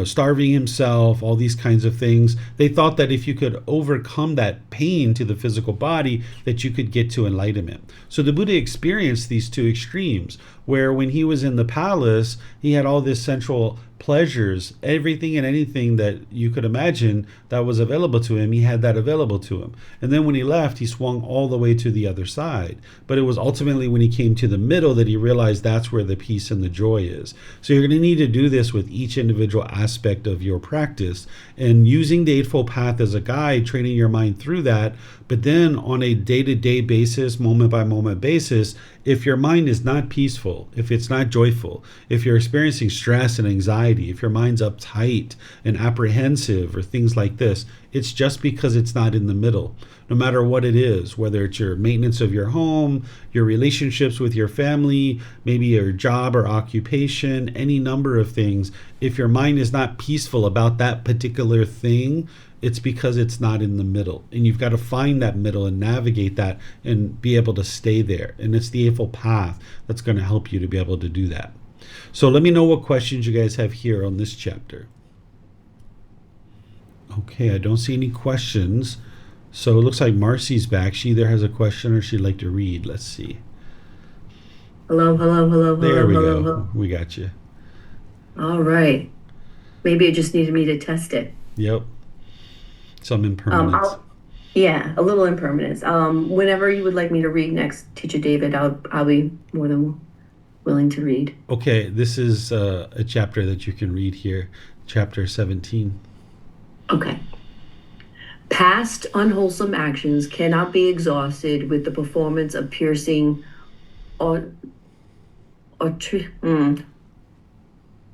starving himself, all these kinds of things. They thought that if you could overcome that pain to the physical body, that you could get to enlightenment. So the Buddha experienced these two extremes, where when he was in the palace, he had all this sensual pleasures, everything and anything that you could imagine that was available to him, he had that available to him. And then when he left, he swung all the way to the other side. But it was ultimately when he came to the middle that he realized that's where the peace and the joy is. So you're going to need to do this with each individual aspect of your practice, and using the Eightfold Path as a guide, training your mind through that. But then on a day-to-day basis, moment-by-moment basis, if your mind is not peaceful, if it's not joyful, if you're experiencing stress and anxiety, if your mind's uptight and apprehensive or things like this, it's just because it's not in the middle. No matter what it is, whether it's your maintenance of your home, your relationships with your family, maybe your job or occupation, any number of things, if your mind is not peaceful about that particular thing, it's because it's not in the middle. And you've got to find that middle and navigate that and be able to stay there. And it's the Eightfold Path that's going to help you to be able to do that. So let me know what questions you guys have here on this chapter. Okay, I don't see any questions. So it looks like Marcy's back. She either has a question or she'd like to read. Let's see. Hello. There we hello, go. hello. We got you. All right. Maybe it just needed me to test it. Yep. Some impermanence. A little impermanence. Whenever you would like me to read next, Teacher David, I'll be more than willing to read. Okay, this is a chapter that you can read here, chapter 17. Okay. Past unwholesome actions cannot be exhausted with the performance of piercing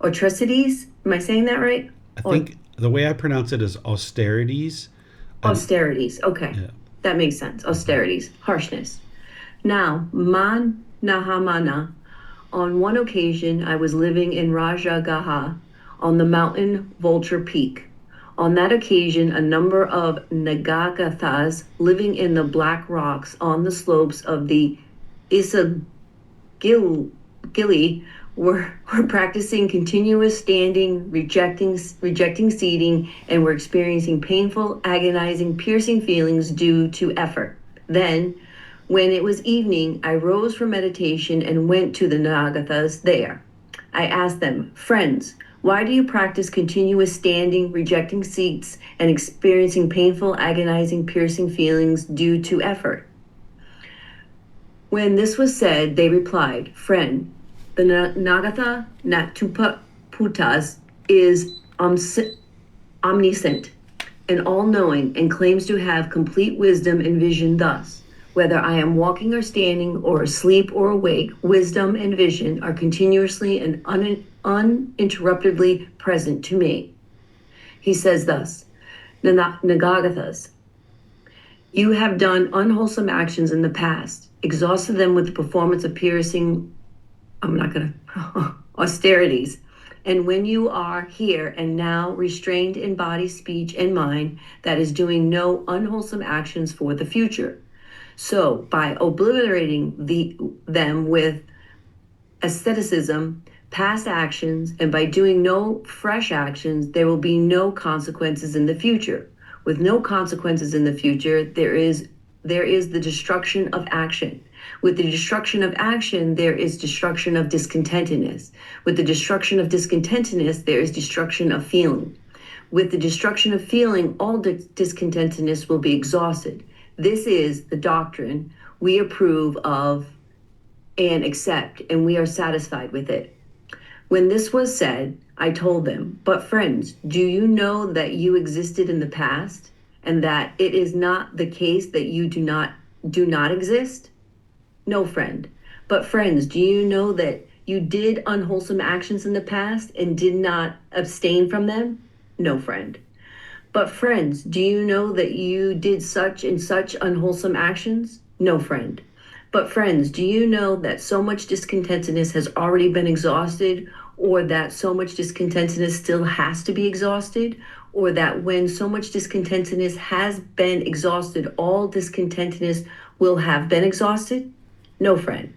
atrocities. Am I saying that right? I think the way I pronounce it is austerities. Austerities. Okay. Yeah. That makes sense. Austerities. Harshness. Now, man nahamana. On one occasion, I was living in Rajagaha on the mountain Vulture Peak. On that occasion, a number of Nagagathas living in the black rocks on the slopes of the Isagili were practicing continuous standing, rejecting seating, and were experiencing painful, agonizing, piercing feelings due to effort. Then, when it was evening, I rose from meditation and went to the Nagathas there. I asked them, "Friends, why do you practice continuous standing, rejecting seats, and experiencing painful, agonizing, piercing feelings due to effort?" When this was said, they replied, "Friend, the Nagatha Natuputas is omniscient and all-knowing and claims to have complete wisdom and vision thus. Whether I am walking or standing or asleep or awake, wisdom and vision are continuously and uninterruptedly present to me." He says thus, Nagagathas, you have done unwholesome actions in the past, exhausted them with the performance of piercing, austerities. And when you are here and now restrained in body, speech, and mind, that is doing no unwholesome actions for the future. So by obliterating them with asceticism, past actions, and by doing no fresh actions, there will be no consequences in the future. With no consequences in the future, there is the destruction of action. With the destruction of action, there is destruction of discontentedness. With the destruction of discontentedness, there is destruction of feeling. With the destruction of feeling, all discontentedness will be exhausted. This is the doctrine we approve of and accept, and we are satisfied with it. When this was said, I told them, "But friends, do you know that you existed in the past, and that it is not the case that you do not exist?" "No, friend. But friends, do you know that you did unwholesome actions in the past and did not abstain from them?" "No, friend." "But friends, do you know that you did such and such unwholesome actions?" "No, friend." "But friends, do you know that so much discontentedness has already been exhausted, or that so much discontentedness still has to be exhausted, or that when so much discontentedness has been exhausted, all discontentedness will have been exhausted? No, friend.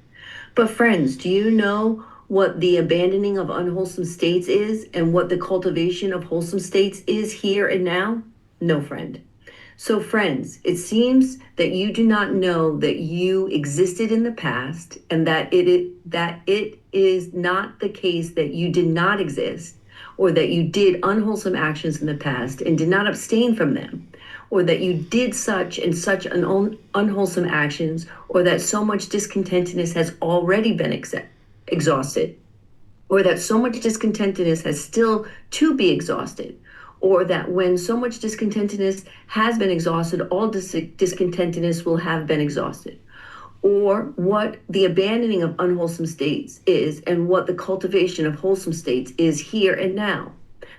But friends, do you know what the abandoning of unwholesome states is and what the cultivation of wholesome states is here and now? No, friend. So, friends, it seems that you do not know that you existed in the past and that it is not the case that you did not exist, or that you did unwholesome actions in the past and did not abstain from them, or that you did such and such unwholesome actions, or that so much discontentedness has already been exhausted, or that so much discontentedness has still to be exhausted, or that when so much discontentedness has been exhausted, all discontentedness will have been exhausted, or what the abandoning of unwholesome states is and what the cultivation of wholesome states is here and now.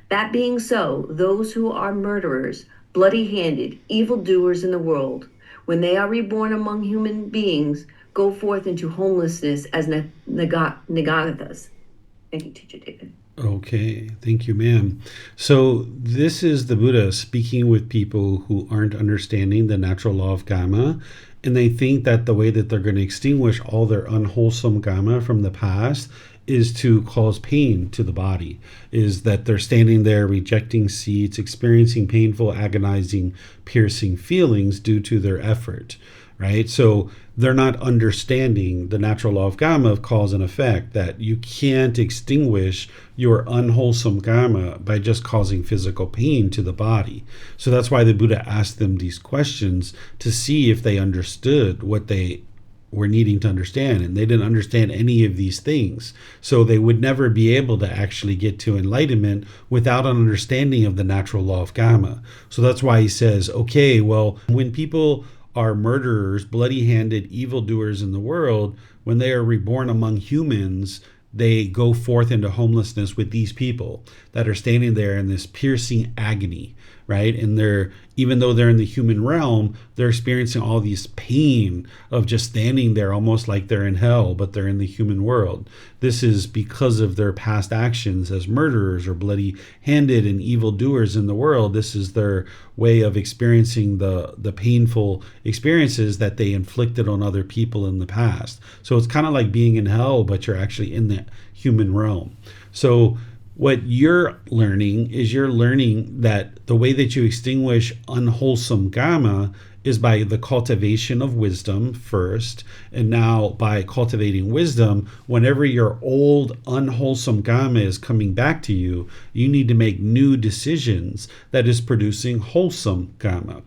That being so, those who are murderers, bloody-handed, evildoers in the world, when they are reborn among human beings, go forth into homelessness as Nagathas. Thank you, Teacher David. Okay, thank you, ma'am. So this is the Buddha speaking with people who aren't understanding the natural law of Kamma, and they think that the way that they're going to extinguish all their unwholesome Kamma from the past is to cause pain to the body, is that they're standing there rejecting seats, experiencing painful, agonizing, piercing feelings due to their effort, right? So they're not understanding the natural law of Kamma of cause and effect, that you can't extinguish your unwholesome Kamma by just causing physical pain to the body. So that's why the Buddha asked them these questions to see if they understood what they were needing to understand, and they didn't understand any of these things. So they would never be able to actually get to enlightenment without an understanding of the natural law of Kamma. So that's why he says, okay, well, when people are murderers, bloody-handed evildoers in the world, when they are reborn among humans, they go forth into homelessness with these people that are standing there in this piercing agony, right? And they're, even though they're in the human realm, they're experiencing all these pain of just standing there almost like they're in hell, but they're in the human world. This is because of their past actions as murderers or bloody-handed and evildoers in the world. This is their way of experiencing the painful experiences that they inflicted on other people in the past. So it's kind of like being in hell, but you're actually in the human realm. So what you're learning is you're learning that the way that you extinguish unwholesome Kamma is by the cultivation of wisdom first. And now by cultivating wisdom, whenever your old unwholesome Kamma is coming back to you, you need to make new decisions that is producing wholesome Kamma.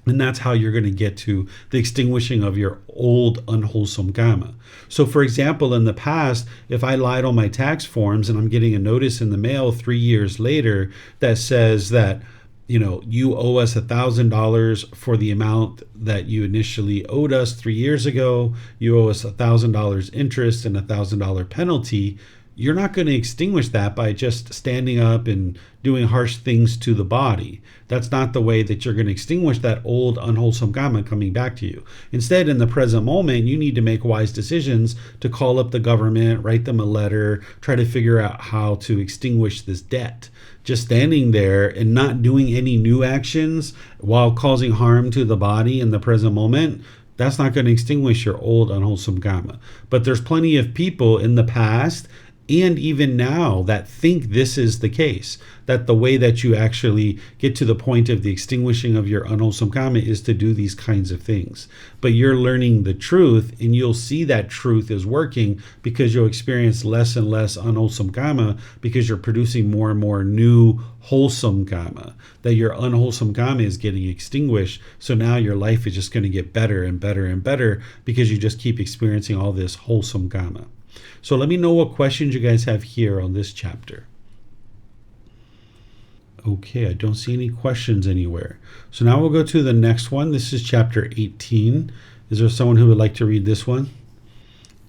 And that's how you're going to get to the extinguishing of your old unwholesome Kamma. So for example, in the past, if I lied on my tax forms and I'm getting a notice in the mail 3 years later that says that, you owe us $1,000 for the amount that you initially owed us 3 years ago, you owe us $1,000 interest and $1,000 penalty, you're not going to extinguish that by just standing up and doing harsh things to the body. That's not the way that you're going to extinguish that old unwholesome Kamma coming back to you. Instead, in the present moment, you need to make wise decisions to call up the government, write them a letter, try to figure out how to extinguish this debt. Just standing there and not doing any new actions while causing harm to the body in the present moment, that's not going to extinguish your old unwholesome Kamma. But there's plenty of people in the past and even now that think this is the case, that the way that you actually get to the point of the extinguishing of your unwholesome Kamma is to do these kinds of things. But you're learning the truth, and you'll see that truth is working because you'll experience less and less unwholesome Kamma because you're producing more and more new wholesome Kamma, that your unwholesome Kamma is getting extinguished. So now your life is just going to get better and better and better because you just keep experiencing all this wholesome Kamma. So let me know what questions you guys have here on this chapter. Okay, I don't see any questions anywhere. So now we'll go to the next one. This is chapter 18. Is there someone who would like to read this one?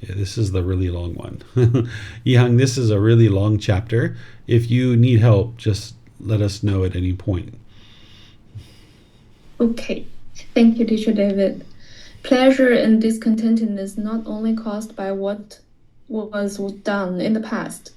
Yeah, this is the really long one. Yihang, this is a really long chapter. If you need help, just let us know at any point. Okay, thank you, Teacher David. Pleasure and discontentedness not only caused by what was done in the past,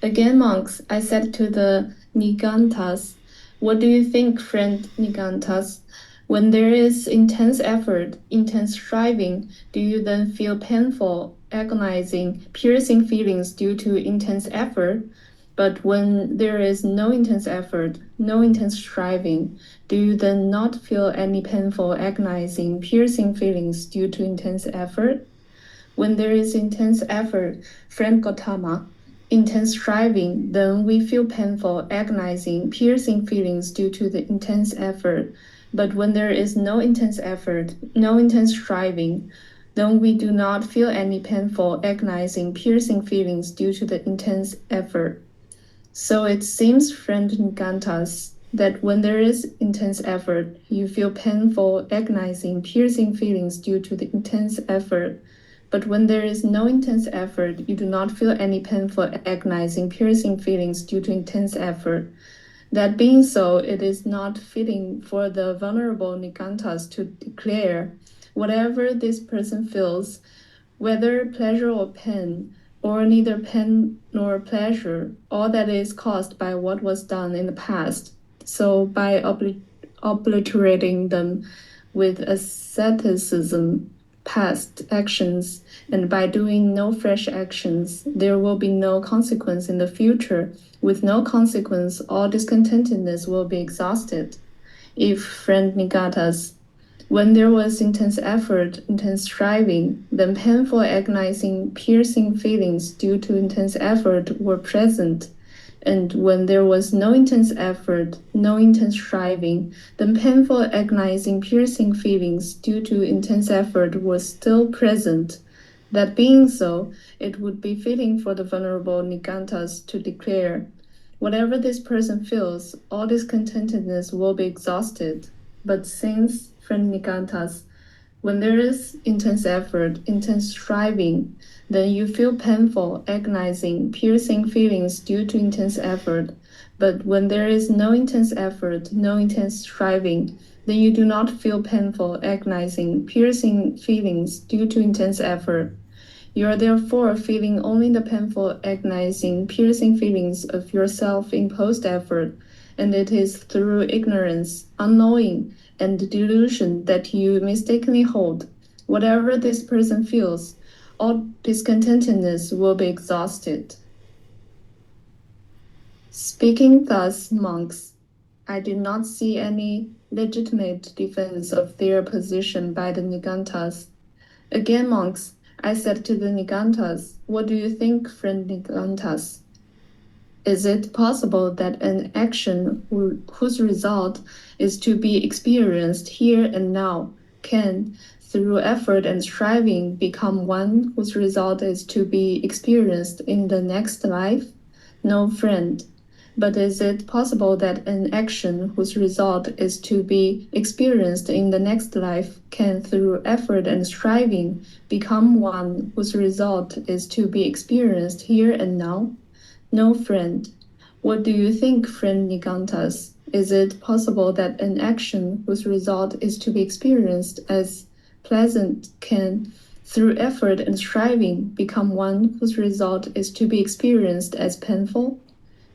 Again, monks, I said to the Nigantas, what do you think, friend Nigantas? When there is intense effort, intense striving, do you then feel painful, agonizing, piercing feelings due to intense effort? But when there is no intense effort, no intense striving, do you then not feel any painful, agonizing, piercing feelings due to intense effort? When there is intense effort, friend Gotama, intense striving, then we feel painful, agonizing, piercing feelings due to the intense effort. But when there is no intense effort, no intense striving, then we do not feel any painful, agonizing, piercing feelings due to the intense effort. So it seems, friend Nigantas, that when there is intense effort, you feel painful, agonizing, piercing feelings due to the intense effort. But when there is no intense effort, you do not feel any painful, agonizing, piercing feelings due to intense effort. That being so, it is not fitting for the vulnerable Nigantas to declare whatever this person feels, whether pleasure or pain, or neither pain nor pleasure, all that is caused by what was done in the past. So by obliterating them with asceticism, past actions, and by doing no fresh actions, there will be no consequence in the future. With no consequence, all discontentedness will be exhausted. If, friend Nigatas, when there was intense effort, intense striving, then painful, agonizing, piercing feelings due to intense effort were present. And when there was no intense effort, no intense striving, then painful, agonizing, piercing feelings due to intense effort were still present. That being so, it would be fitting for the venerable Nigantas to declare, whatever this person feels, all discontentedness will be exhausted. But since, friend Nigantas, when there is intense effort, intense striving, then you feel painful, agonizing, piercing feelings due to intense effort. But when there is no intense effort, no intense striving, then you do not feel painful, agonizing, piercing feelings due to intense effort. You are therefore feeling only the painful, agonizing, piercing feelings of your self-imposed effort, and it is through ignorance, unknowing, and delusion that you mistakenly hold. Whatever this person feels, all discontentedness will be exhausted. Speaking thus, monks, I did not see any legitimate defense of their position by the Nigantas. Again, monks, I said to the Nigantas, what do you think, friend Nigantas? Is it possible that an action whose result is to be experienced here and now can, through effort and striving, become one whose result is to be experienced in the next life? No, friend. But is it possible that an action whose result is to be experienced in the next life can, through effort and striving, become one whose result is to be experienced here and now? No, friend. What do you think, friend Nigantas? Is it possible that an action whose result is to be experienced as pleasant can, through effort and striving, become one whose result is to be experienced as painful?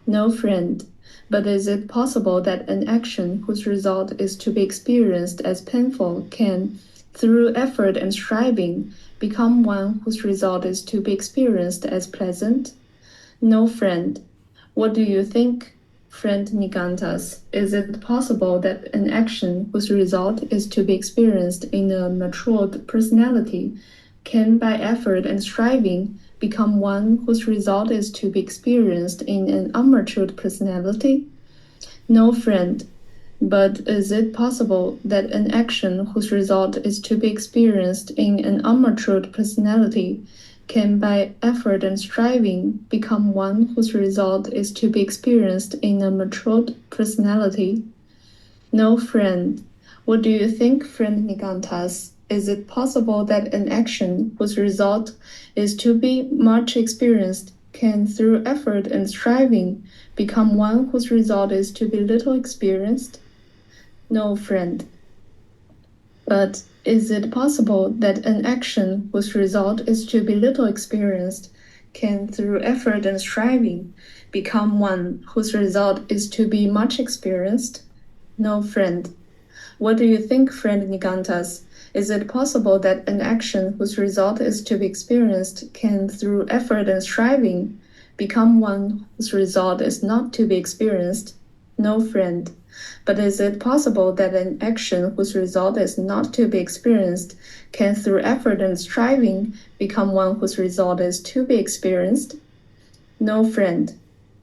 No, friend. But is it possible that an action whose result is to be experienced as painful can, through effort and striving, become one whose result is to be experienced as pleasant? No, friend. What do you think, friend Nigantas? Is it possible that an action whose result is to be experienced in a matured personality can, by effort and striving, become one whose result is to be experienced in an unmatured personality? No, friend. But is it possible that an action whose result is to be experienced in an unmatured personality can, by effort and striving, become one whose result is to be experienced in a matured personality? No, friend. What do you think, friend Nigantas? Is it possible that an action whose result is to be much experienced can, through effort and striving, become one whose result is to be little experienced? No, friend. But is it possible that an action whose result is to be little experienced can, through effort and striving, become one whose result is to be much experienced? No, friend. What do you think, friend Nigantas? Is it possible that an action whose result is to be experienced can, through effort and striving, become one whose result is not to be experienced? No, friend. But is it possible that an action whose result is not to be experienced can, through effort and striving, become one whose result is to be experienced? No, friend.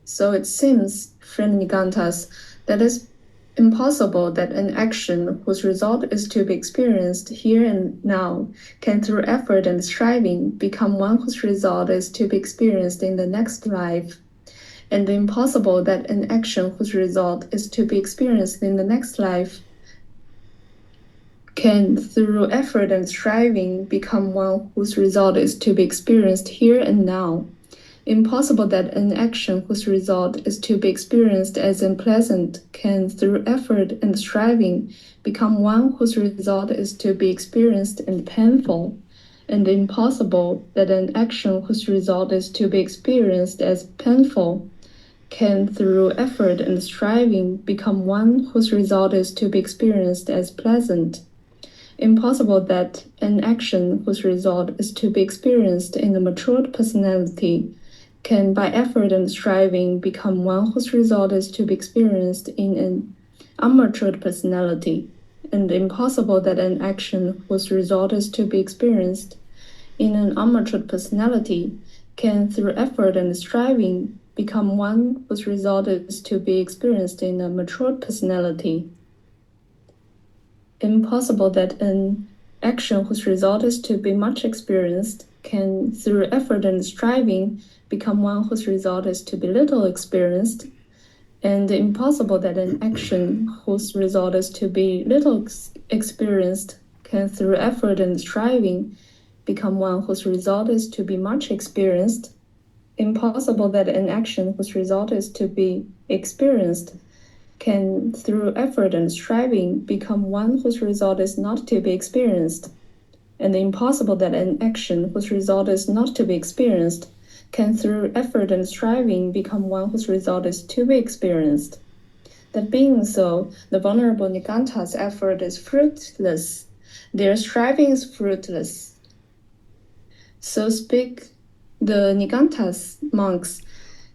So it seems, friend Nigantas, that it's impossible that an action whose result is to be experienced here and now can, through effort and striving, become one whose result is to be experienced in the next life. And impossible that an action whose result is to be experienced in the next life can, through effort and striving, become one whose result is to be experienced here and now. Impossible that an action whose result is to be experienced as unpleasant can, through effort and striving, become one whose result is to be experienced and painful. And impossible that an action whose result is to be experienced as painful can, through effort and striving, become one whose result is to be experienced as pleasant. Impossible that an action whose result is to be experienced in a matured personality can, by effort and striving, become one whose result is to be experienced in an unmatured personality, and impossible that an action whose result is to be experienced in an unmatured personality can, through effort and striving, become one whose result is to be experienced in a matured personality. Impossible that an action whose result is to be much experienced can, through effort and striving, become one whose result is to be little experienced, and impossible that an action whose result is to be little experienced can, through effort and striving, become one whose result is to be much experienced. Impossible that an action whose result is to be experienced can, through effort and striving, become one whose result is not to be experienced, and impossible that an action whose result is not to be experienced can, through effort and striving, become one whose result is to be experienced. That being so, the Venerable Niganta's effort is fruitless. Their striving is fruitless. So speak the Niganta's monks,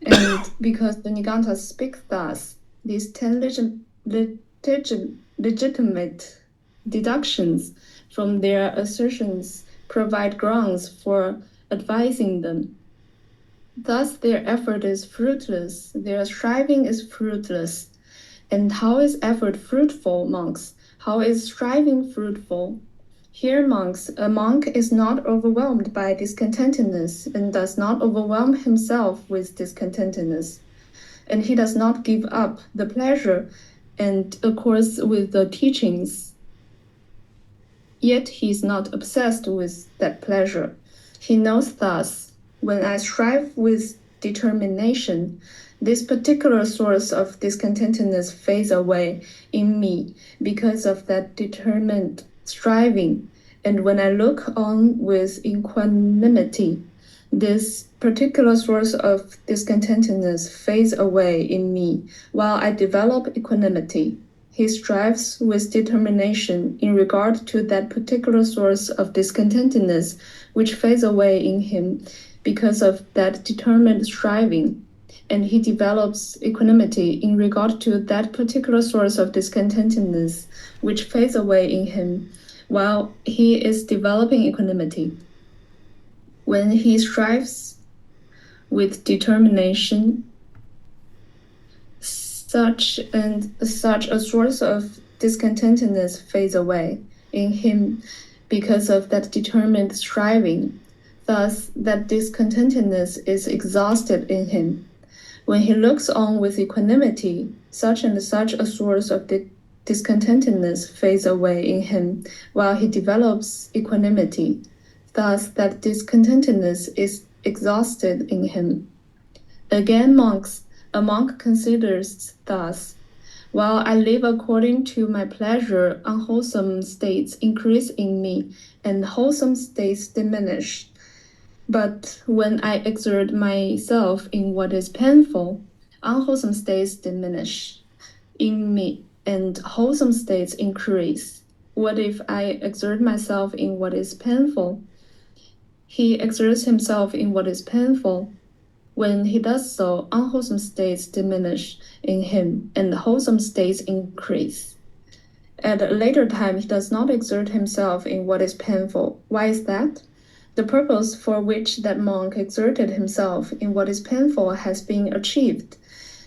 and because the Nigantas speak thus, these 10 legitimate deductions from their assertions provide grounds for advising them. Thus, their effort is fruitless, their striving is fruitless. And how is effort fruitful, monks? How is striving fruitful? Here, monks, a monk is not overwhelmed by discontentedness and does not overwhelm himself with discontentedness. And he does not give up the pleasure and accords with the teachings. Yet he is not obsessed with that pleasure. He knows thus, when I strive with determination, this particular source of discontentedness fades away in me because of that determined striving. And when I look on with equanimity, this particular source of discontentedness fades away in me while I develop equanimity. He strives with determination in regard to that particular source of discontentedness which fades away in him because of that determined striving, and he develops equanimity in regard to that particular source of discontentedness which fades away in him while he is developing equanimity. When he strives with determination, such a source of discontentedness fades away in him because of that determined striving. Thus, that discontentedness is exhausted in him. When he looks on with equanimity, such and such a source of discontentedness fades away in him while he develops equanimity. Thus, that discontentedness is exhausted in him. Again, monks, a monk considers thus, while I live according to my pleasure, unwholesome states increase in me, and wholesome states diminish. But when I exert myself in what is painful, unwholesome states diminish in me and wholesome states increase. What if I exert myself in what is painful? He exerts himself in what is painful. When he does so, unwholesome states diminish in him and wholesome states increase. At a later time, he does not exert himself in what is painful. Why is that? The purpose for which that monk exerted himself in what is painful has been achieved.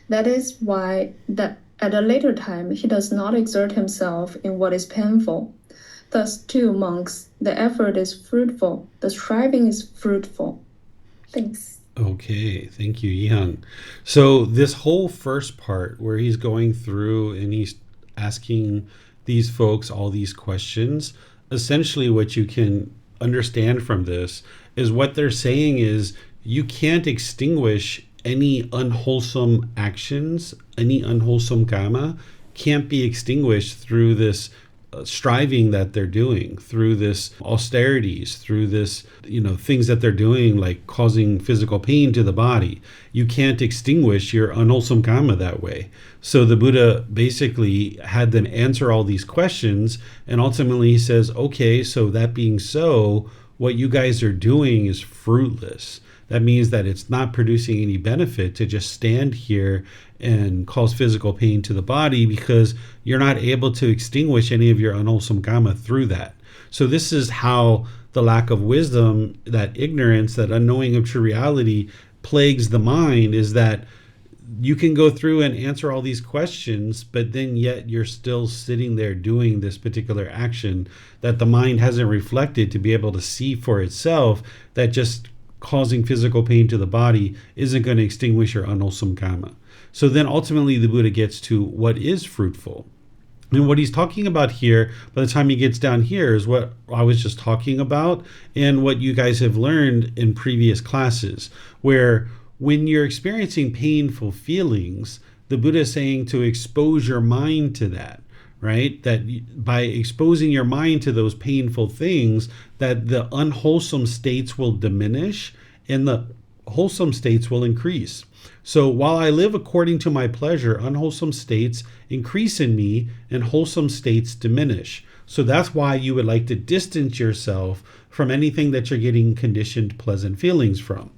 That is why that at a later time he does not exert himself in what is painful. Thus, too, monks, the effort is fruitful, the striving is fruitful. Thanks. Okay, thank you, Yihyung. So this whole first part where he's going through and he's asking these folks all these questions, essentially what you can understand from this is what they're saying is you can't extinguish any unwholesome actions, any unwholesome kamma can't be extinguished through this striving that they're doing, through this austerities, through this, things that they're doing, like causing physical pain to the body. You can't extinguish your unwholesome kamma that way. So the Buddha basically had them answer all these questions, and ultimately he says, okay, so that being so, what you guys are doing is fruitless. That means that it's not producing any benefit to just stand here and cause physical pain to the body, because you're not able to extinguish any of your unwholesome kamma through that. So this is how the lack of wisdom, that ignorance, that unknowing of true reality plagues the mind, is that you can go through and answer all these questions, but then yet you're still sitting there doing this particular action that the mind hasn't reflected to be able to see for itself, that just causing physical pain to the body isn't going to extinguish your unwholesome kamma. So then ultimately the Buddha gets to what is fruitful. And what he's talking about here, by the time he gets down here, is what I was just talking about and what you guys have learned in previous classes, where when you're experiencing painful feelings, the Buddha is saying to expose your mind to that. Right? That by exposing your mind to those painful things, that the unwholesome states will diminish and the wholesome states will increase. So while I live according to my pleasure, unwholesome states increase in me and wholesome states diminish. So that's why you would like to distance yourself from anything that you're getting conditioned pleasant feelings from.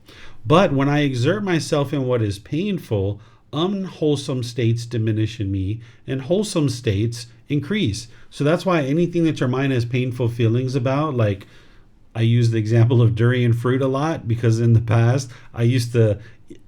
But when I exert myself in what is painful, unwholesome states diminish in me and wholesome states increase. So that's why anything that your mind has painful feelings about, like I use the example of durian fruit a lot, because in the past I used to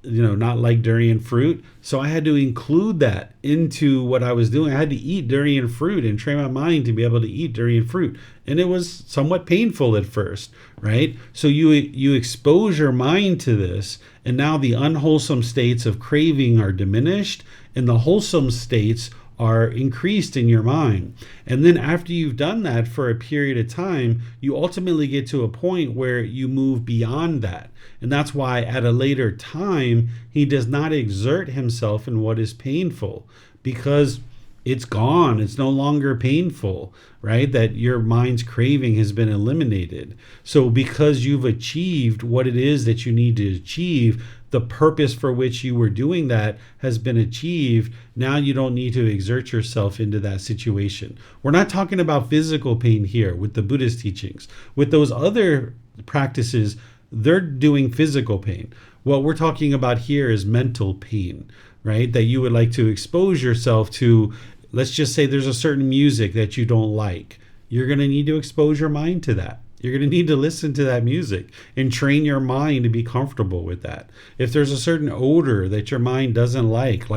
not like durian fruit, so I had to include that into what I was doing. I had to eat durian fruit and train my mind to be able to eat durian fruit, and it was somewhat painful at first, right? So you expose your mind to this, and now the unwholesome states of craving are diminished and the wholesome states are increased in your mind. And then after you've done that for a period of time, you ultimately get to a point where you move beyond that. And that's why at a later time, he does not exert himself in what is painful, because it's gone. It's no longer painful, right? That your mind's craving has been eliminated. So because you've achieved what it is that you need to achieve, the purpose for which you were doing that has been achieved. Now you don't need to exert yourself into that situation. We're not talking about physical pain here with the Buddhist teachings. With those other practices, they're doing physical pain. What we're talking about here is mental pain, right? That you would like to expose yourself to. Let's just say there's a certain music that you don't like. You're going to need to expose your mind to that. You're going to need to listen to that music and train your mind to be comfortable with that. If there's a certain odor that your mind doesn't like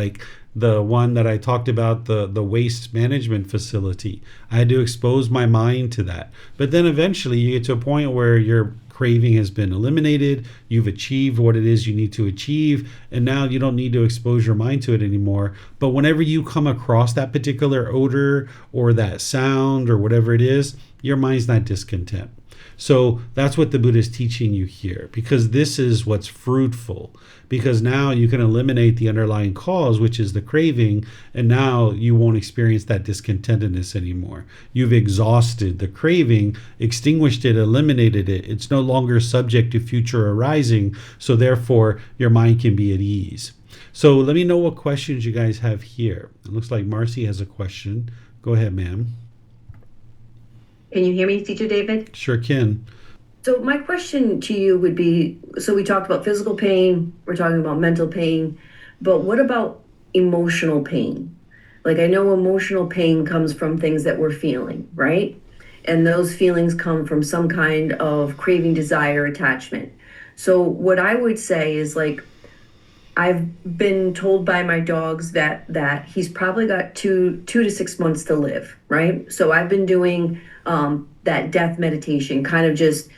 the one that I talked about, the waste management facility, I had to expose my mind to that. But then eventually you get to a point where your craving has been eliminated, you've achieved what it is you need to achieve, and now you don't need to expose your mind to it anymore. But whenever you come across that particular odor or that sound or whatever it is, your mind's not discontent. So that's what the Buddha is teaching you here, because this is what's fruitful. Because now you can eliminate the underlying cause, which is the craving, and now you won't experience that discontentedness anymore. You've exhausted the craving, extinguished it, eliminated it. It's no longer subject to future arising, so therefore your mind can be at ease. So let me know what questions you guys have here. It looks like Marcy has a question. Go ahead, ma'am. Can you hear me, Teacher David? Sure can. So my question to you would be, so we talked about physical pain, we're talking about mental pain, but what about emotional pain? Like, I know emotional pain comes from things that we're feeling, right? And those feelings come from some kind of craving, desire, attachment. So what I would say is, like, I've been told by my dogs that he's probably got 2 to 6 months to live, right? So I've been doing that death meditation, kind of just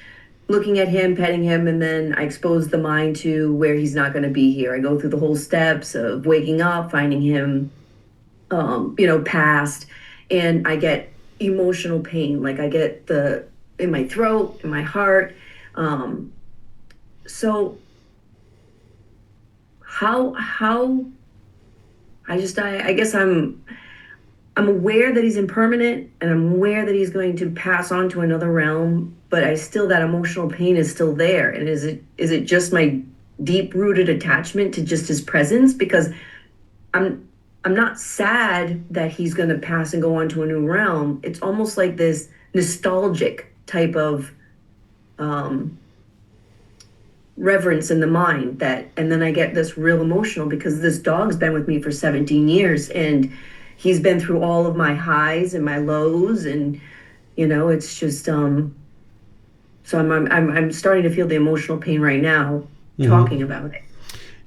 looking at him, petting him, and then I expose the mind to where he's not going to be here. I go through the whole steps of waking up, finding him, passed, and I get emotional pain. Like, I get in my throat, in my heart. So how I guess I'm aware that he's impermanent, and I'm aware that he's going to pass on to another realm, but that emotional pain is still there. And is it just my deep rooted attachment to just his presence? Because I'm not sad that he's going to pass and go on to a new realm. It's almost like this nostalgic type of reverence in the mind, and then I get this real emotional, because this dog's been with me for 17 years and he's been through all of my highs and my lows, and it's just so I'm starting to feel the emotional pain right now, talking about it.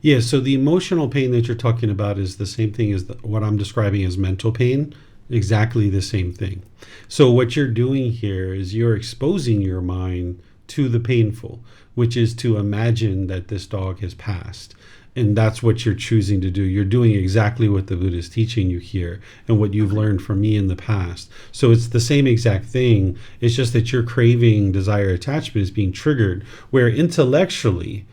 Yeah, so the emotional pain that you're talking about is the same thing as what I'm describing as mental pain. Exactly the same thing. So what you're doing here is you're exposing your mind to the painful, which is to imagine that this dog has passed. And that's what you're choosing to do. You're doing exactly what the Buddha is teaching you here and what you've learned from me in the past. So it's the same exact thing. It's just that your craving, desire, attachment is being triggered, where intellectually,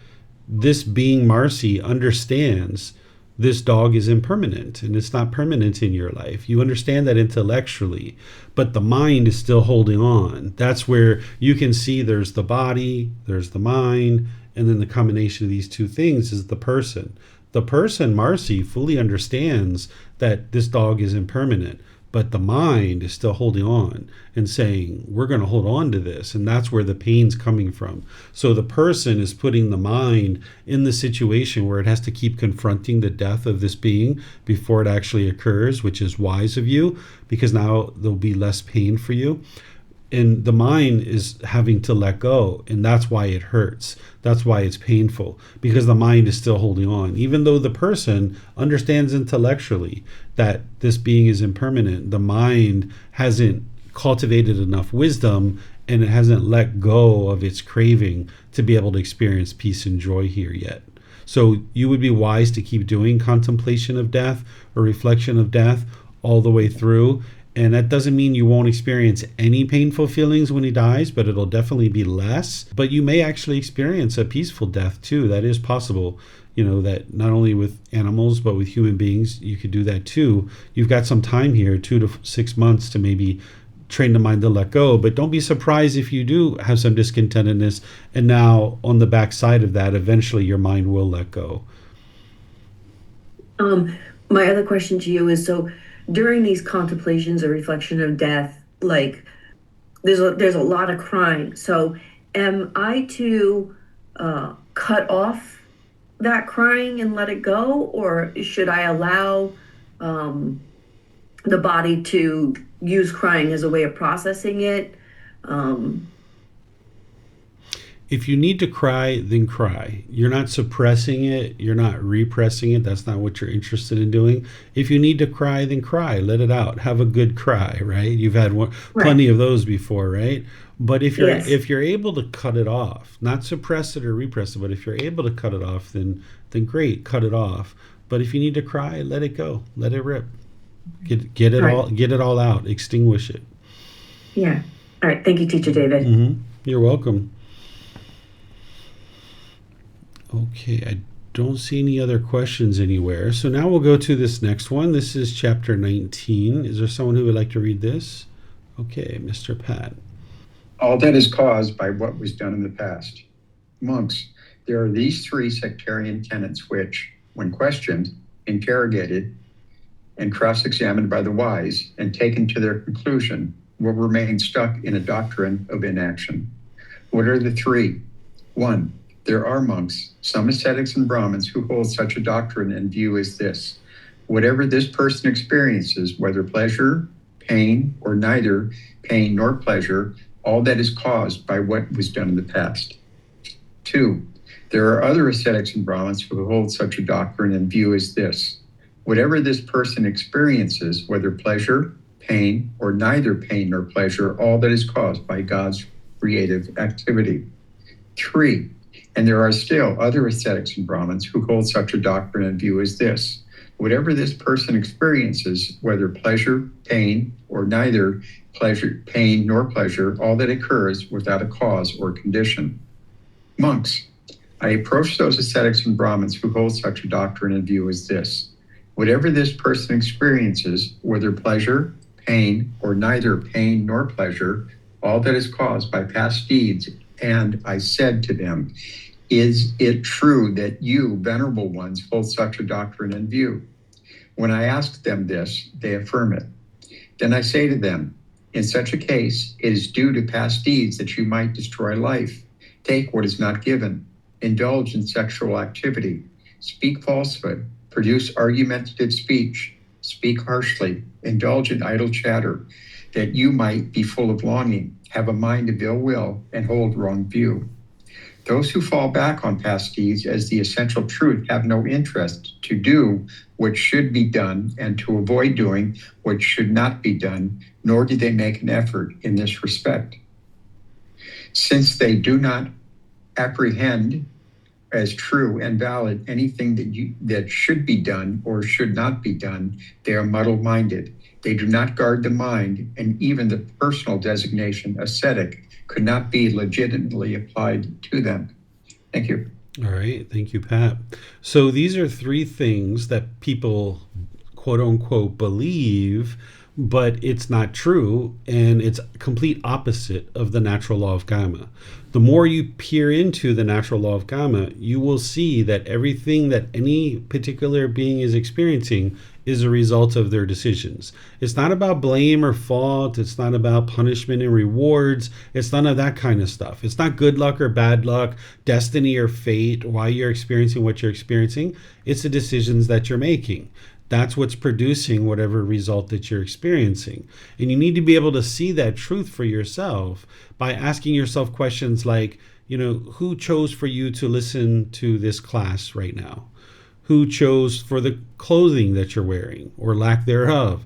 this being Marcy understands this dog is impermanent and it's not permanent in your life. You understand that intellectually, but the mind is still holding on. That's where you can see there's the body, there's the mind, and then the combination of these two things is the person. The person, Marcy, fully understands that this dog is impermanent, but the mind is still holding on and saying, we're going to hold on to this. And that's where the pain's coming from. So the person is putting the mind in the situation where it has to keep confronting the death of this being before it actually occurs, which is wise of you, because now there'll be less pain for you. And the mind is having to let go, and that's why it hurts. That's why it's painful, because the mind is still holding on. Even though the person understands intellectually that this being is impermanent, the mind hasn't cultivated enough wisdom, and it hasn't let go of its craving to be able to experience peace and joy here yet. So you would be wise to keep doing contemplation of death or reflection of death all the way through. And that doesn't mean you won't experience any painful feelings when he dies, but it'll definitely be less. But you may actually experience a peaceful death too. That is possible. That not only with animals, but with human beings, you could do that too. You've got some time here, 2 to 6 months, to maybe train the mind to let go. But don't be surprised if you do have some discontentedness. And now on the backside of that, eventually your mind will let go. My other question to you is, so during these contemplations or reflection of death, like, there's a lot of crying. So am I to cut off that crying and let it go, or should I allow the body to use crying as a way of processing it? If you need to cry, then cry. You're not suppressing it. You're not repressing it. That's not what you're interested in doing. If you need to cry, then cry. Let it out. Have a good cry, right? You've had plenty of those before, right? But if you're able to cut it off, not suppress it or repress it, but if you're able to cut it off, then great, cut it off. But if you need to cry, let it go. Let it rip. Get it all out. Extinguish it. Yeah. All right. Thank you, Teacher David. Mm-hmm. You're welcome. Okay, I don't see any other questions anywhere. So now we'll go to this next one. This is chapter 19. Is there someone who would like to read this? Okay, Mr. Pat. All that is caused by what was done in the past. Monks, there are these three sectarian tenets which, when questioned, interrogated, and cross-examined by the wise and taken to their conclusion, will remain stuck in a doctrine of inaction. What are the three? 1. There are monks, some ascetics and Brahmins, who hold such a doctrine and view as this: whatever this person experiences, whether pleasure, pain, or neither pain nor pleasure, all that is caused by what was done in the past. 2. There are other ascetics and Brahmins who hold such a doctrine and view as this: whatever this person experiences, whether pleasure, pain, or neither pain nor pleasure, all that is caused by God's creative activity. 3. And there are still other ascetics and Brahmins who hold such a doctrine and view as this: whatever this person experiences, whether pleasure, pain, or neither pleasure, pain, nor pleasure, all that occurs without a cause or condition. Monks, I approach those ascetics and Brahmins who hold such a doctrine and view as this: whatever this person experiences, whether pleasure, pain, or neither pain nor pleasure, all that is caused by past deeds. And I said to them, is it true that you, venerable ones, hold such a doctrine and view? When I ask them this, they affirm it. Then I say to them, in such a case, it is due to past deeds that you might destroy life, take what is not given, indulge in sexual activity, speak falsehood, produce argumentative speech, speak harshly, indulge in idle chatter, that you might be full of longing, have a mind of ill will, and hold wrong view. Those who fall back on past deeds as the essential truth have no interest to do what should be done and to avoid doing what should not be done, nor do they make an effort in this respect. Since they do not apprehend as true and valid anything that should be done or should not be done, they are muddle-minded. They do not guard the mind, and even the personal designation ascetic could not be legitimately applied to them. Thank you. All right. Thank you, Pat. So these are three things that people, quote unquote, believe, but it's not true, and it's complete opposite of the natural law of Kamma. The more you peer into the natural law of Kamma, you will see that everything that any particular being is experiencing is a result of their decisions. It's not about blame or fault. It's not about punishment and rewards. It's none of that kind of stuff. It's not good luck or bad luck, destiny or fate, why you're experiencing what you're experiencing. It's the decisions that you're making. That's what's producing whatever result that you're experiencing. And you need to be able to see that truth for yourself by asking yourself questions like, who chose for you to listen to this class right now? Who chose for the clothing that you're wearing or lack thereof?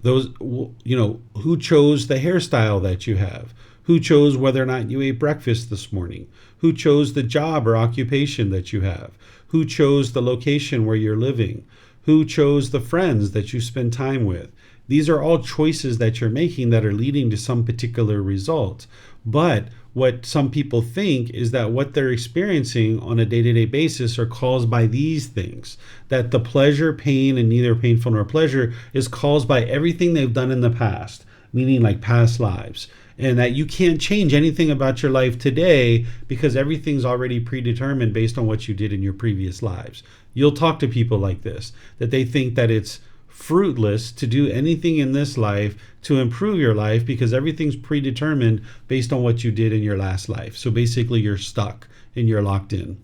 Who chose the hairstyle that you have? Who chose whether or not you ate breakfast this morning? Who chose the job or occupation that you have? Who chose the location where you're living? Who chose the friends that you spend time with? These are all choices that you're making that are leading to some particular result. But what some people think is that what they're experiencing on a day-to-day basis are caused by these things. That the pleasure, pain, and neither painful nor pleasure is caused by everything they've done in the past, meaning like past lives. And that you can't change anything about your life today because everything's already predetermined based on what you did in your previous lives. You'll talk to people like this, that they think that it's fruitless to do anything in this life to improve your life because everything's predetermined based on what you did in your last life. So basically you're stuck and you're locked in.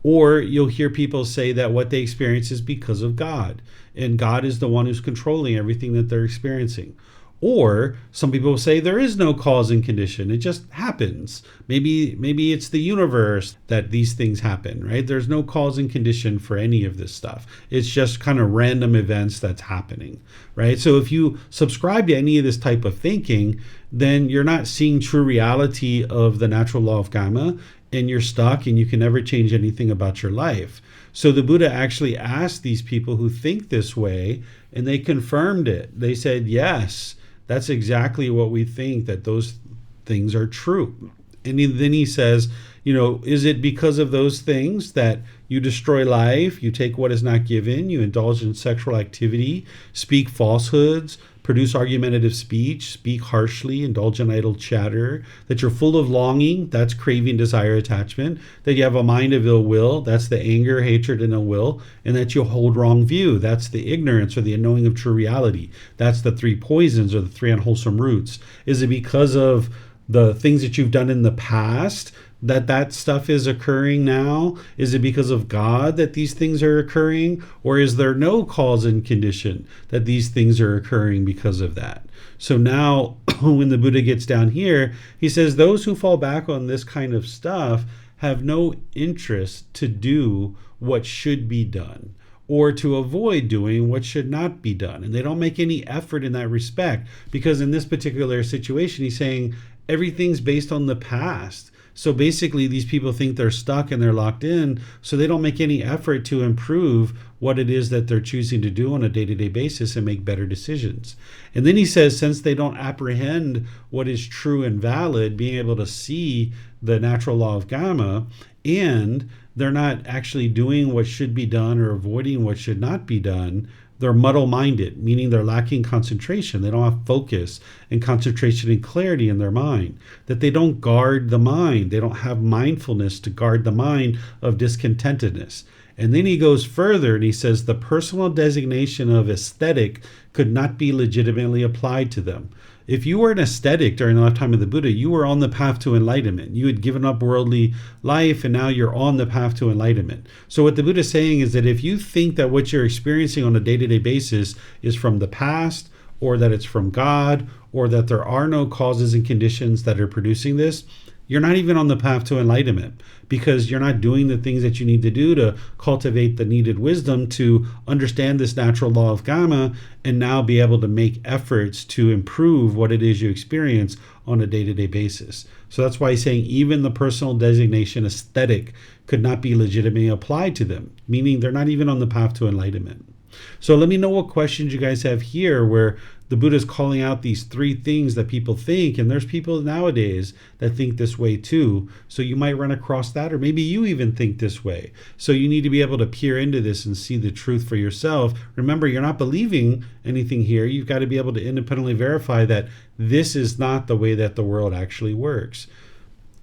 Or you'll hear people say that what they experience is because of God, and God is the one who's controlling everything that they're experiencing. Or some people say there is no cause and condition. It just happens. Maybe it's the universe that these things happen, right? There's no cause and condition for any of this stuff. It's just kind of random events that's happening, right? So if you subscribe to any of this type of thinking, then you're not seeing true reality of the natural law of Kamma, and you're stuck and you can never change anything about your life. So the Buddha actually asked these people who think this way, and they confirmed it. They said, yes, that's exactly what we think, that those things are true. And then he says, is it because of those things that you destroy life, you take what is not given, you indulge in sexual activity, speak falsehoods, produce argumentative speech, speak harshly, indulge in idle chatter, that you're full of longing, that's craving, desire, attachment, that you have a mind of ill will, that's the anger, hatred, and ill will, and that you hold wrong view, that's the ignorance or the unknowing of true reality, that's the three poisons or the three unwholesome roots? Is it because of the things that you've done in the past that stuff is occurring now? Is it because of God that these things are occurring? Or is there no cause and condition that these things are occurring because of that? So now when the Buddha gets down here, he says those who fall back on this kind of stuff have no interest to do what should be done, or to avoid doing what should not be done. And they don't make any effort in that respect, because in this particular situation, he's saying everything's based on the past. So basically, these people think they're stuck and they're locked in, so they don't make any effort to improve what it is that they're choosing to do on a day-to-day basis and make better decisions. And then he says, since they don't apprehend what is true and valid, being able to see the natural law of Kamma, and they're not actually doing what should be done or avoiding what should not be done, they're muddle-minded, meaning they're lacking concentration. They don't have focus and concentration and clarity in their mind. That they don't guard the mind. They don't have mindfulness to guard the mind of discontentedness. And then he goes further and he says the personal designation of aesthetic could not be legitimately applied to them. If you were an ascetic during the lifetime of the Buddha, you were on the path to enlightenment. You had given up worldly life, and now you're on the path to enlightenment. So what the Buddha is saying is that if you think that what you're experiencing on a day-to-day basis is from the past, or that it's from God, or that there are no causes and conditions that are producing this, you're not even on the path to enlightenment, because you're not doing the things that you need to do to cultivate the needed wisdom to understand this natural law of Kamma and now be able to make efforts to improve what it is you experience on a day-to-day basis. So that's why he's saying even the personal designation aesthetic could not be legitimately applied to them, meaning they're not even on the path to enlightenment. So let me know what questions you guys have here where the Buddha is calling out these three things that people think, and there's people nowadays that think this way too. So you might run across that, or maybe you even think this way. So you need to be able to peer into this and see the truth for yourself. Remember, you're not believing anything here. You've got to be able to independently verify that this is not the way that the world actually works.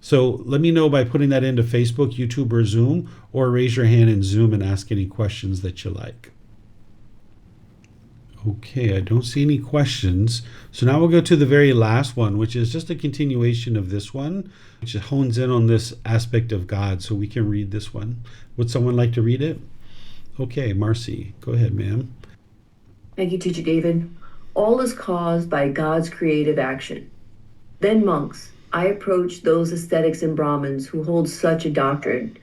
So let me know by putting that into Facebook, YouTube, or Zoom, or raise your hand in Zoom and ask any questions that you like. Okay, I don't see any questions. So now we'll go to the very last one, which is just a continuation of this one, which hones in on this aspect of God. So we can read this one. Would someone like to read it? Okay, Marcy, go ahead, ma'am. Thank you, Teacher David. All is caused by God's creative action. Then, monks, I approach those ascetics and Brahmins who hold such a doctrine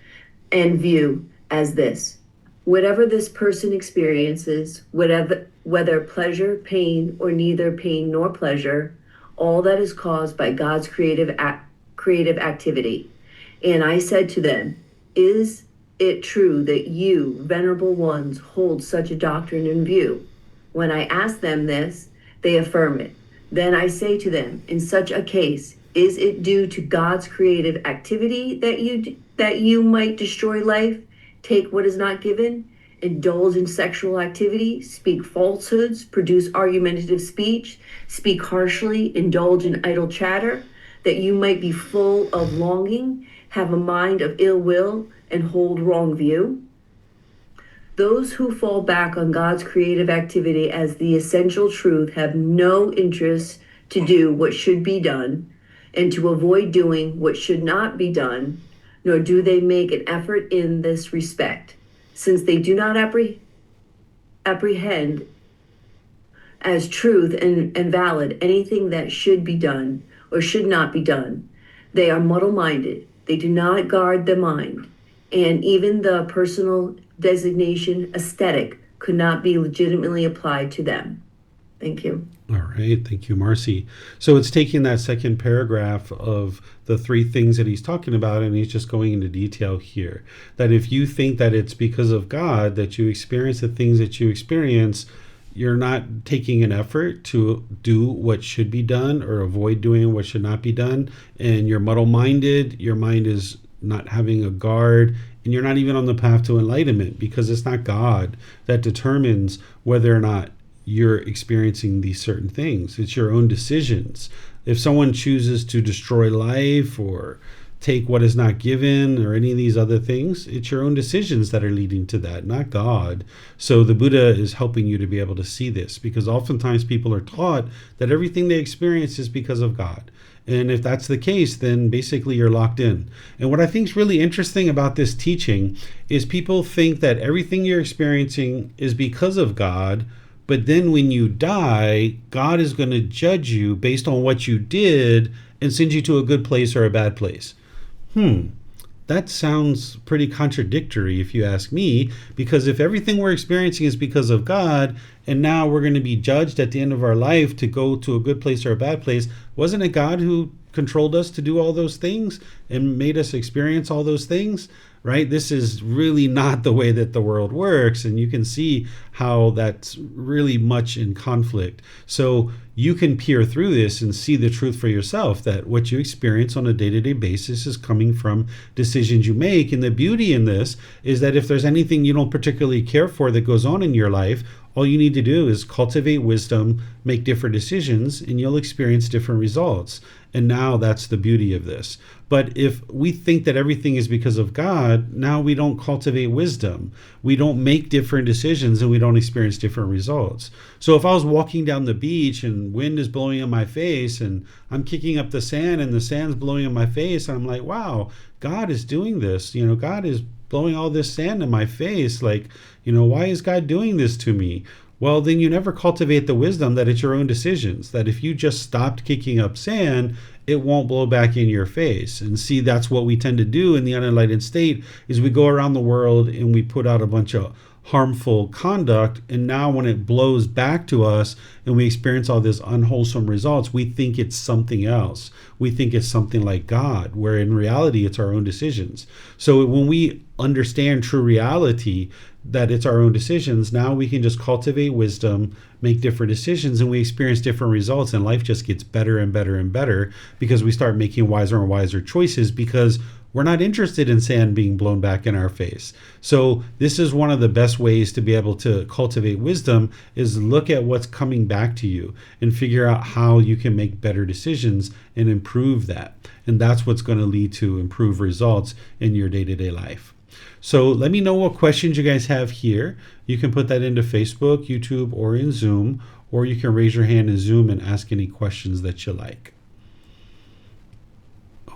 and view as this. Whatever this person experiences, whether pleasure, pain, or neither pain nor pleasure, all that is caused by God's creative activity. And I said to them, is it true that you, venerable ones, hold such a doctrine in view? When I ask them this, they affirm it. Then I say to them, in such a case, is it due to God's creative activity that you might destroy life, take what is not given, indulge in sexual activity, speak falsehoods, produce argumentative speech, speak harshly, indulge in idle chatter, that you might be full of longing, have a mind of ill will, and hold wrong view? Those who fall back on God's creative activity as the essential truth have no interest to do what should be done and to avoid doing what should not be done, nor do they make an effort in this respect, since they do not apprehend as truth and valid anything that should be done or should not be done. They are muddle-minded. They do not guard the mind, and even the personal designation aesthetic could not be legitimately applied to them. Thank you. All right. Thank you, Marcy. So it's taking that second paragraph of the three things that he's talking about, and he's just going into detail here. That if you think that it's because of God that you experience the things that you experience, you're not taking an effort to do what should be done or avoid doing what should not be done, and you're muddle-minded, your mind is not having a guard, and you're not even on the path to enlightenment, because it's not God that determines whether or not you're experiencing these certain things. It's your own decisions. If someone chooses to destroy life or take what is not given or any of these other things, it's your own decisions that are leading to that, not God. So the Buddha is helping you to be able to see this, because oftentimes people are taught that everything they experience is because of God. And if that's the case, then basically you're locked in. And what I think is really interesting about this teaching is people think that everything you're experiencing is because of God, but then when you die, God is going to judge you based on what you did and send you to a good place or a bad place. That sounds pretty contradictory if you ask me, because if everything we're experiencing is because of God, and now we're going to be judged at the end of our life to go to a good place or a bad place, wasn't it God who controlled us to do all those things and made us experience all those things? Right? This is really not the way that the world works, and you can see how that's really much in conflict. So you can peer through this and see the truth for yourself, that what you experience on a day-to-day basis is coming from decisions you make. And the beauty in this is that if there's anything you don't particularly care for that goes on in your life, all you need to do is cultivate wisdom, make different decisions, and you'll experience different results. And now that's the beauty of this. But if we think that everything is because of God, now we don't cultivate wisdom. We don't make different decisions, and we don't experience different results. So if I was walking down the beach and wind is blowing in my face and I'm kicking up the sand and the sand's blowing in my face, and I'm like, wow, God is doing this. God is blowing all this sand in my face. Like, why is God doing this to me? Well, then you never cultivate the wisdom that it's your own decisions, that if you just stopped kicking up sand, it won't blow back in your face. And see, that's what we tend to do in the unenlightened state, is we go around the world and we put out a bunch of harmful conduct, and now when it blows back to us and we experience all this unwholesome results, we think it's something else. We think it's something like God, where in reality it's our own decisions. So when we understand true reality, that it's our own decisions, now we can just cultivate wisdom, make different decisions, and we experience different results, and life just gets better and better and better, because we start making wiser and wiser choices, because we're not interested in sand being blown back in our face. So this is one of the best ways to be able to cultivate wisdom, is look at what's coming back to you and figure out how you can make better decisions and improve that. And that's what's going to lead to improved results in your day-to-day life. So let me know what questions you guys have here. You can put that into Facebook, YouTube, or in Zoom, or you can raise your hand in Zoom and ask any questions that you like.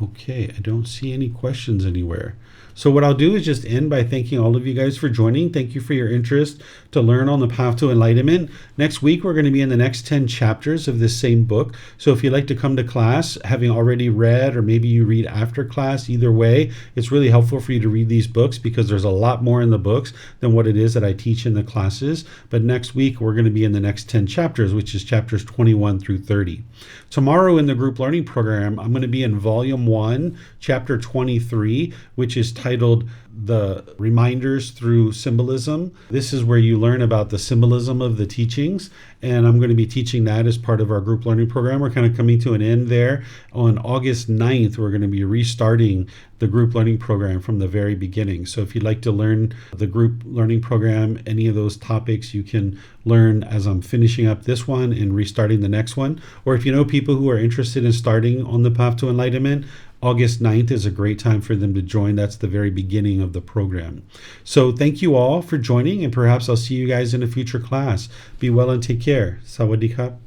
Okay, I don't see any questions anywhere. So what I'll do is just end by thanking all of you guys for joining. Thank you for your interest to learn on the path to enlightenment. Next week, we're going to be in the next 10 chapters of this same book. So if you'd like to come to class, having already read, or maybe you read after class, either way, it's really helpful for you to read these books, because there's a lot more in the books than what it is that I teach in the classes. But next week, we're going to be in the next 10 chapters, which is chapters 21 through 30. Tomorrow in the group learning program, I'm going to be in volume 1, chapter 23, which is titled The Reminders Through Symbolism. This is where you learn about the symbolism of the teachings, and I'm going to be teaching that as part of our group learning program. We're kind of coming to an end there. On August 9th, we're going to be restarting the group learning program from the very beginning. So if you'd like to learn the group learning program, any of those topics, you can learn as I'm finishing up this one and restarting the next one. Or if you know people who are interested in starting on the path to enlightenment, August 9th is a great time for them to join. That's the very beginning of the program. So thank you all for joining, and perhaps I'll see you guys in a future class. Be well and take care. Sawadee krap.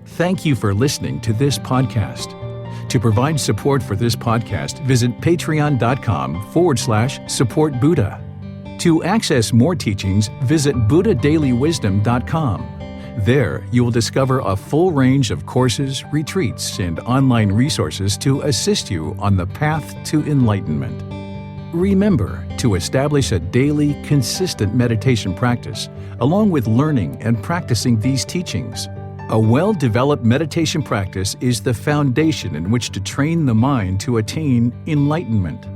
Thank you for listening to this podcast. To provide support for this podcast, visit patreon.com/support Buddha. To access more teachings, visit buddhadailywisdom.com. There, you will discover a full range of courses, retreats, and online resources to assist you on the path to enlightenment. Remember to establish a daily, consistent meditation practice, along with learning and practicing these teachings. A well-developed meditation practice is the foundation in which to train the mind to attain enlightenment.